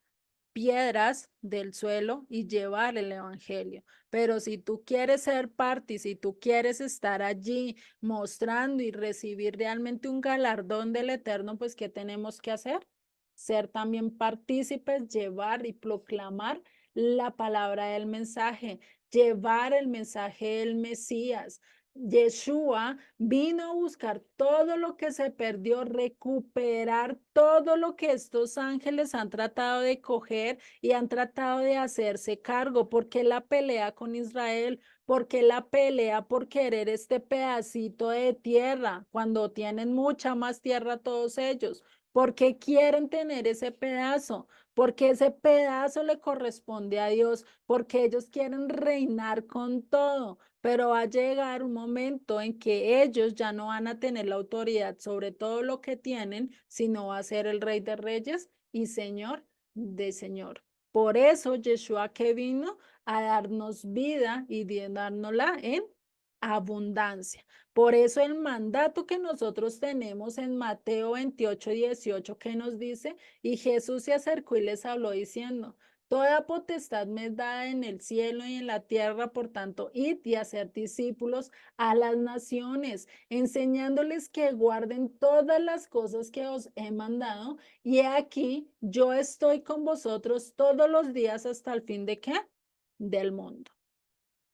Piedras del suelo y llevar el evangelio. Pero si tú quieres ser parte, si tú quieres estar allí mostrando y recibir realmente un galardón del Eterno, pues ¿qué tenemos que hacer? Ser también partícipes, llevar y proclamar la palabra del mensaje, llevar el mensaje del Mesías. Yeshua vino a buscar todo lo que se perdió, recuperar todo lo que estos ángeles han tratado de coger y han tratado de hacerse cargo. Porque la pelea con Israel, porque la pelea por querer este pedacito de tierra cuando tienen mucha más tierra todos ellos. Porque quieren tener ese pedazo, porque ese pedazo le corresponde a Dios, porque ellos quieren reinar con todo, pero va a llegar un momento en que ellos ya no van a tener la autoridad sobre todo lo que tienen, sino va a ser el Rey de Reyes y Señor de Señor. Por eso Yeshua que vino a darnos vida y dárnosla en abundancia. Por eso el mandato que nosotros tenemos en Mateo 28:18 que nos dice, y Jesús se acercó y les habló diciendo, toda potestad me es dada en el cielo y en la tierra, por tanto, id y hacer discípulos a las naciones, enseñándoles que guarden todas las cosas que os he mandado. Y he aquí, yo estoy con vosotros todos los días hasta el fin de ¿qué? Del mundo.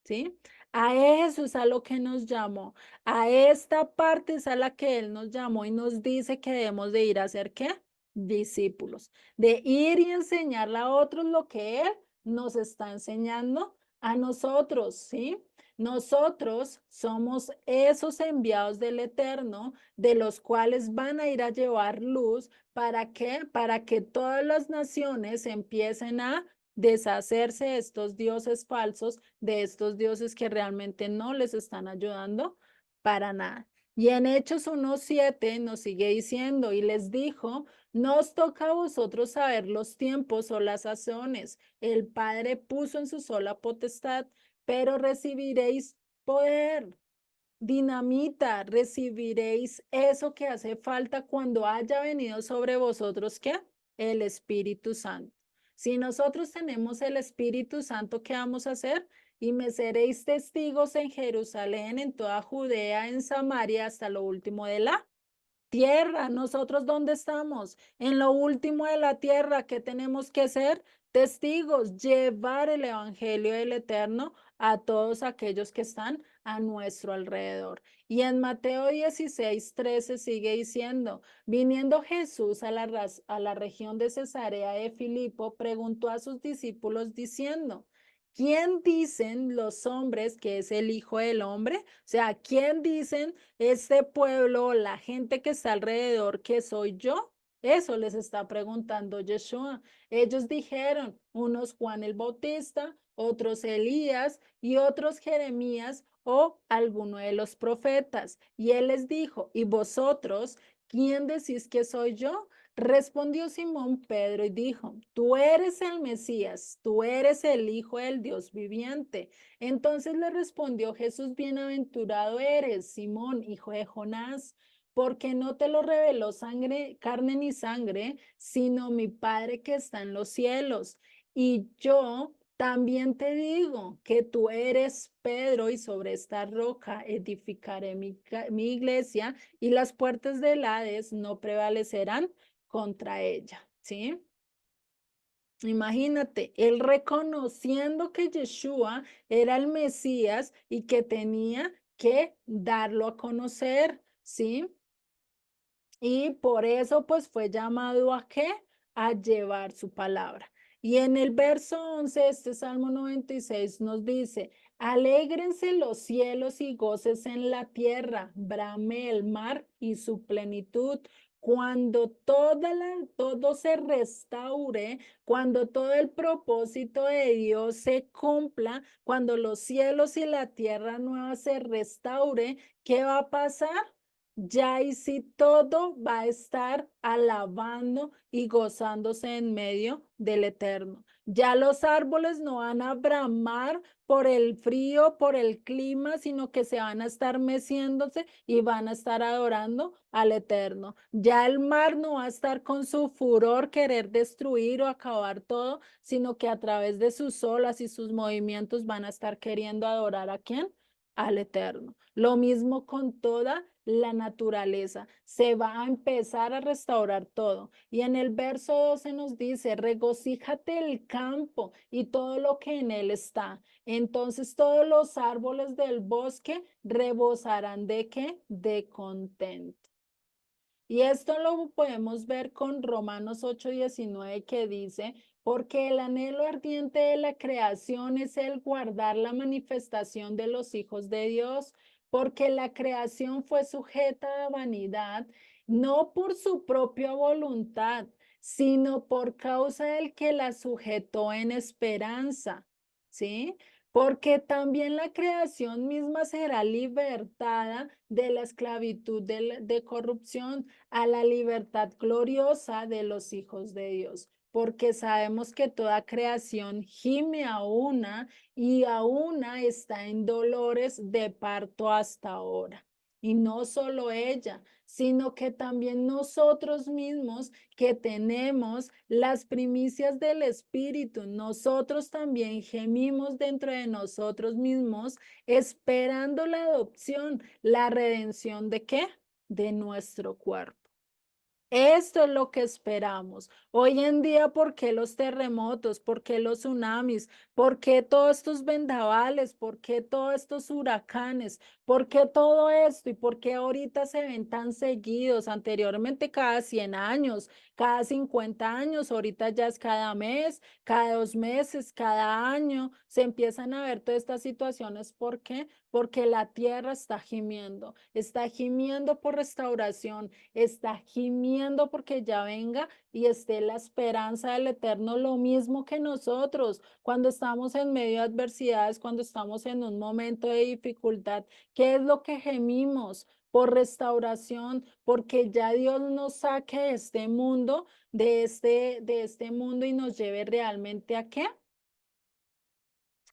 ¿Sí? A eso es a lo que nos llamó. A esta parte es a la que Él nos llamó y nos dice que debemos de ir a hacer ¿qué? Discípulos. De ir y enseñarle a otros lo que Él nos está enseñando a nosotros, ¿sí? Nosotros somos esos enviados del Eterno, de los cuales van a ir a llevar luz. ¿Para qué? Para que todas las naciones empiecen a deshacerse de estos dioses falsos, de estos dioses que realmente no les están ayudando para nada. Y en Hechos 1:7 nos sigue diciendo, y les dijo, no os toca a vosotros saber los tiempos o las sazones. El Padre puso en su sola potestad, pero recibiréis poder. Dinamita, recibiréis eso que hace falta cuando haya venido sobre vosotros, ¿qué? El Espíritu Santo. Si nosotros tenemos el Espíritu Santo, ¿qué vamos a hacer? Y me seréis testigos en Jerusalén, en toda Judea, en Samaria, hasta lo último de la tierra. ¿Nosotros dónde estamos? En lo último de la tierra. ¿Qué tenemos que ser? Testigos, llevar el evangelio del Eterno a todos aquellos que están a nuestro alrededor. Y en Mateo 16:13 sigue diciendo, viniendo Jesús a la región de Cesarea de Filipo, preguntó a sus discípulos diciendo, ¿quién dicen los hombres que es el Hijo del Hombre? O sea, ¿quién dicen este pueblo, la gente que está alrededor, que soy yo? Eso les está preguntando Yeshua. Ellos dijeron, unos Juan el Bautista, otros Elías y otros Jeremías o alguno de los profetas. Y él les dijo, ¿y vosotros quién decís que soy yo? Respondió Simón Pedro y dijo, tú eres el Mesías, tú eres el Hijo del Dios viviente. Entonces le respondió Jesús, bienaventurado eres, Simón, hijo de Jonás, porque no te lo reveló sangre, carne ni sangre, sino mi Padre que está en los cielos. Y yo también te digo que tú eres Pedro y sobre esta roca edificaré mi iglesia y las puertas del Hades no prevalecerán contra ella, ¿sí? Imagínate, él reconociendo que Yeshua era el Mesías y que tenía que darlo a conocer, ¿sí? Y por eso pues fue llamado ¿a qué? A llevar su palabra. Y en el verso 11, este Salmo 96 nos dice, alégrense los cielos y goces en la tierra, brame el mar y su plenitud, cuando todo se restaure, cuando todo el propósito de Dios se cumpla, cuando los cielos y la tierra nueva se restaure, ¿qué va a pasar? Ya y si todo va a estar alabando y gozándose en medio del Eterno. Ya los árboles no van a bramar por el frío, por el clima, sino que se van a estar meciéndose y van a estar adorando al Eterno. Ya el mar no va a estar con su furor querer destruir o acabar todo, sino que a través de sus olas y sus movimientos van a estar queriendo adorar ¿a quién? Al Eterno. Lo mismo con toda la naturaleza. Se va a empezar a restaurar todo. Y en el verso 12 nos dice, regocíjate el campo y todo lo que en él está. Entonces todos los árboles del bosque rebosarán ¿de qué? De contento. Y esto lo podemos ver con Romanos 8:19 que dice, porque el anhelo ardiente de la creación es el guardar la manifestación de los hijos de Dios, porque la creación fue sujeta a vanidad, no por su propia voluntad, sino por causa del que la sujetó en esperanza, ¿sí? Porque también la creación misma será libertada de la esclavitud de corrupción a la libertad gloriosa de los hijos de Dios, porque sabemos que toda creación gime a una y a una está en dolores de parto hasta ahora. Y no solo ella, sino que también nosotros mismos que tenemos las primicias del Espíritu, nosotros también gemimos dentro de nosotros mismos, esperando la adopción, la redención ¿de qué? De nuestro cuerpo. Esto es lo que esperamos. Hoy en día, ¿por qué los terremotos? ¿Por qué los tsunamis? ¿Por qué todos estos vendavales? ¿Por qué todos estos huracanes? ¿Por qué todo esto? ¿Y por qué ahorita se ven tan seguidos? Anteriormente cada 100 años, cada 50 años, ahorita ya es cada mes, cada 2 meses, cada año. Se empiezan a ver todas estas situaciones. ¿Por qué? Porque la tierra está gimiendo por restauración, está gimiendo porque ya venga y esté la esperanza del Eterno, lo mismo que nosotros cuando estamos en medio de adversidades, cuando estamos en un momento de dificultad. ¿Qué es lo que gemimos? Por restauración, porque ya Dios nos saque de este mundo y nos lleve realmente ¿a qué?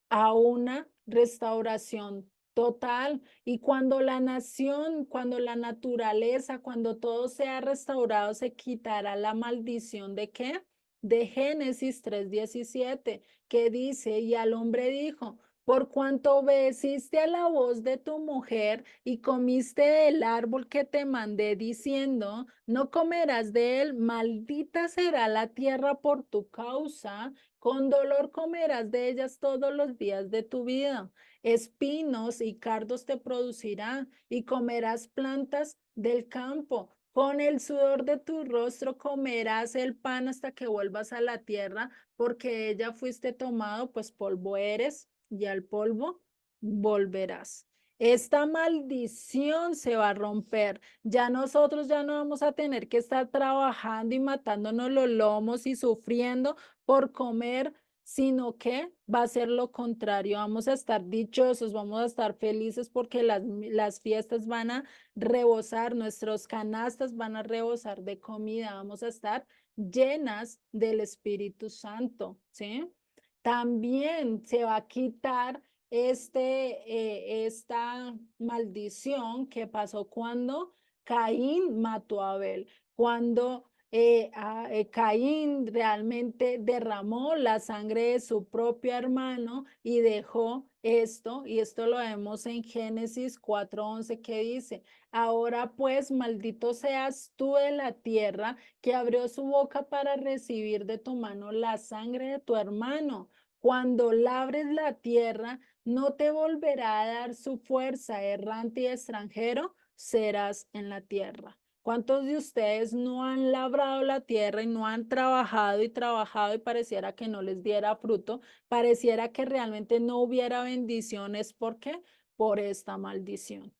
A una restauración total. Y cuando la nación, cuando la naturaleza, cuando todo sea restaurado, se quitará la maldición de qué? De Génesis 3:17, que dice, y al hombre dijo, por cuanto obedeciste a la voz de tu mujer y comiste del árbol que te mandé diciendo, no comerás de él, maldita será la tierra por tu causa, con dolor comerás de ellas todos los días de tu vida. Espinos y cardos te producirán y comerás plantas del campo. Con el sudor de tu rostro comerás el pan hasta que vuelvas a la tierra, porque ella fuiste tomado, pues polvo eres y al polvo volverás. Esta maldición se va a romper. Ya nosotros ya no vamos a tener que estar trabajando y matándonos los lomos y sufriendo por comer, sino que va a ser lo contrario. Vamos a estar dichosos, vamos a estar felices porque las fiestas van a rebosar, nuestros canastas van a rebosar de comida, vamos a estar llenas del Espíritu Santo, ¿sí? También se va a quitar esta maldición que pasó cuando Caín mató a Abel, cuando Caín realmente derramó la sangre de su propio hermano y dejó esto, y esto lo vemos en Génesis 4:11 que dice, ahora pues maldito seas tú de la tierra que abrió su boca para recibir de tu mano la sangre de tu hermano. Cuando labres la tierra, no te volverá a dar su fuerza, errante y extranjero serás en la tierra. ¿Cuántos de ustedes no han labrado la tierra y no han trabajado y trabajado y pareciera que no les diera fruto? Pareciera que realmente no hubiera bendiciones. ¿Por qué? Por esta maldición.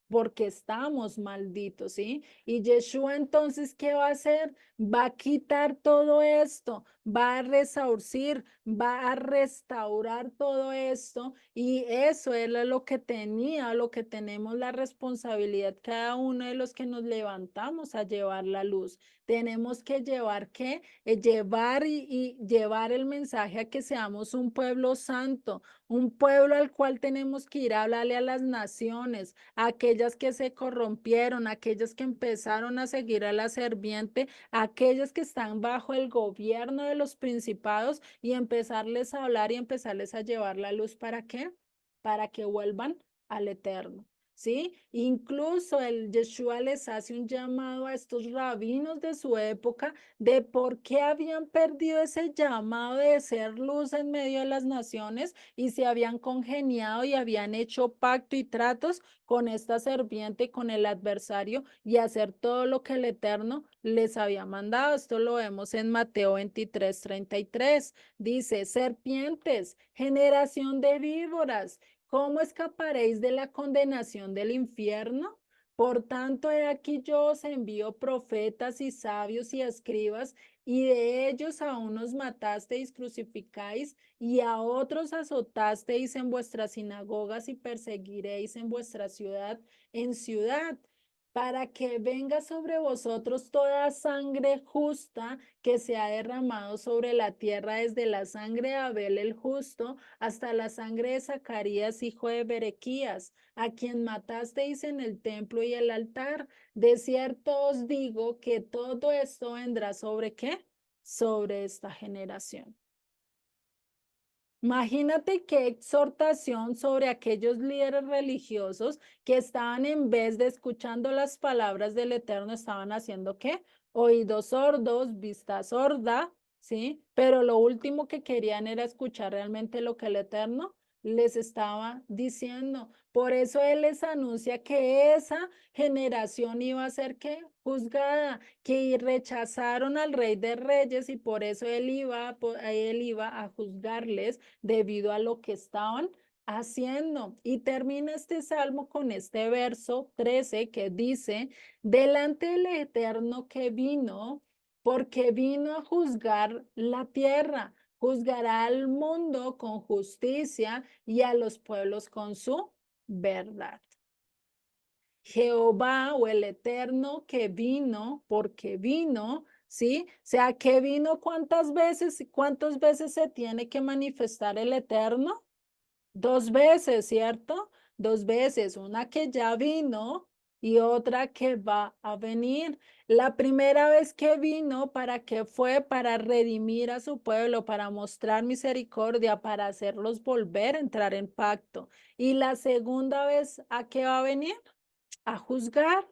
Porque estamos malditos, ¿sí? Y Yeshua entonces, ¿qué va a hacer? Va a quitar todo esto, va a resarcir, va a restaurar todo esto y eso era lo que tenía, lo que tenemos la responsabilidad cada uno de los que nos levantamos a llevar la luz. Tenemos que llevar qué? Llevar y llevar el mensaje a que seamos un pueblo santo, un pueblo al cual tenemos que ir a hablarle a las naciones, a aquellas que se corrompieron, a aquellas que empezaron a seguir a la serviente, a aquellas que están bajo el gobierno de los principados y empezarles a hablar y empezarles a llevar la luz. ¿Para qué? Para que vuelvan al Eterno. ¿Sí? Incluso el Yeshua les hace un llamado a estos rabinos de su época de por qué habían perdido ese llamado de ser luz en medio de las naciones y se habían congeniado y habían hecho pacto y tratos con esta serpiente, con el adversario y hacer todo lo que el Eterno les había mandado. Esto lo vemos en Mateo 23:33. Dice, serpientes, generación de víboras, ¿cómo escaparéis de la condenación del infierno? Por tanto, he aquí yo os envío profetas y sabios y escribas, y de ellos a unos matasteis, crucificáis, y a otros azotasteis en vuestras sinagogas y perseguiréis en vuestra ciudad, en ciudad, para que venga sobre vosotros toda sangre justa que se ha derramado sobre la tierra, desde la sangre de Abel el justo hasta la sangre de Zacarías, hijo de Berequías, a quien matasteis en el templo y el altar. De cierto os digo que todo esto vendrá sobre ¿qué? Sobre esta generación. Imagínate qué exhortación sobre aquellos líderes religiosos que estaban, en vez de escuchando las palabras del Eterno, estaban haciendo ¿qué? Oídos sordos, vista sorda, ¿sí? Pero lo último que querían era escuchar realmente lo que el Eterno les estaba diciendo. Por eso Él les anuncia que esa generación iba a ser ¿qué? Juzgada, que rechazaron al Rey de Reyes, y por eso él iba a juzgarles debido a lo que estaban haciendo. Y termina este salmo con este verso 13 que dice: delante del Eterno que vino, porque vino a juzgar la tierra, juzgará al mundo con justicia y a los pueblos con su verdad. Jehová o el Eterno que vino, porque vino, ¿sí? O sea, que vino, cuántas veces se tiene que manifestar el Eterno? Dos veces, ¿cierto? Dos veces, una que ya vino y otra que va a venir. La primera vez que vino, ¿para qué fue? Para redimir a su pueblo, para mostrar misericordia, para hacerlos volver a entrar en pacto. Y la segunda vez, ¿a qué va a venir? A juzgar,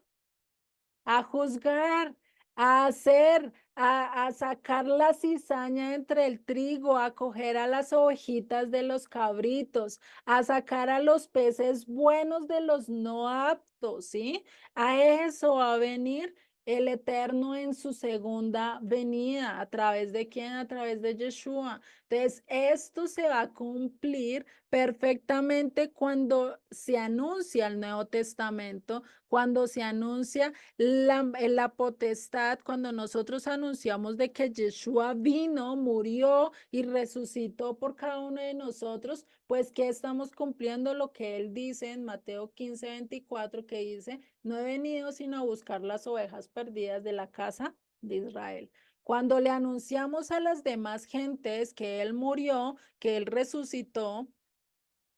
a juzgar, a hacer, a sacar la cizaña entre el trigo, a coger a las ovejitas de los cabritos, a sacar a los peces buenos de los no aptos, ¿sí? A eso va a venir el Eterno en su segunda venida. ¿A través de quién? A través de Yeshua. Entonces, esto se va a cumplir perfectamente cuando se anuncia el Nuevo Testamento, cuando se anuncia la potestad, cuando nosotros anunciamos de que Yeshua vino, murió y resucitó por cada uno de nosotros, pues que estamos cumpliendo lo que él dice en Mateo 15:24, que dice: no he venido sino a buscar las ovejas perdidas de la casa de Israel. Cuando le anunciamos a las demás gentes que él murió, que él resucitó,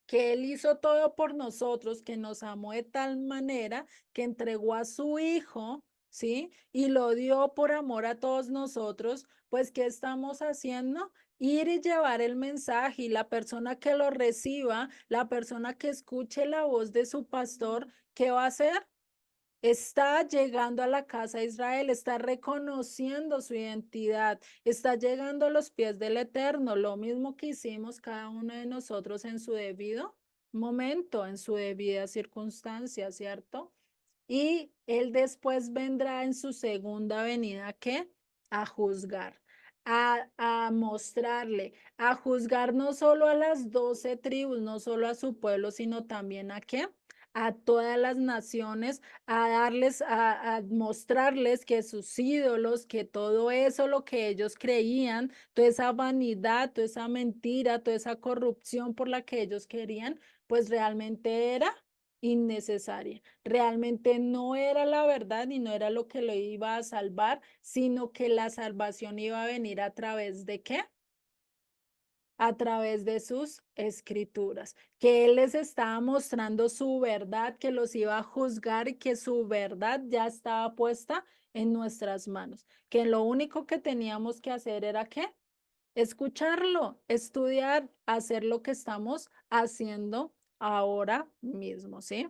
que Él hizo todo por nosotros, que nos amó de tal manera que entregó a su Hijo, ¿sí? Y lo dio por amor a todos nosotros, pues ¿qué estamos haciendo? Ir y llevar el mensaje, y la persona que lo reciba, la persona que escuche la voz de su pastor, ¿qué va a hacer? Está llegando a la casa de Israel, está reconociendo su identidad, está llegando a los pies del Eterno, lo mismo que hicimos cada uno de nosotros en su debido momento, en su debida circunstancia, ¿cierto? Y él después vendrá en su segunda venida, ¿qué? A juzgar, a mostrarle, a juzgar no solo a las 12 tribus, no solo a su pueblo, sino también a ¿qué? A todas las naciones, a darles, a mostrarles que sus ídolos, que todo eso, lo que ellos creían, toda esa vanidad, toda esa mentira, toda esa corrupción por la que ellos querían, pues realmente era innecesaria. Realmente no era la verdad y no era lo que lo iba a salvar, sino que la salvación iba a venir a través de ¿qué? A través de sus escrituras, que Él les estaba mostrando su verdad, que los iba a juzgar y que su verdad ya estaba puesta en nuestras manos, que lo único que teníamos que hacer era ¿qué? Escucharlo, estudiar, hacer lo que estamos haciendo ahora mismo, ¿sí?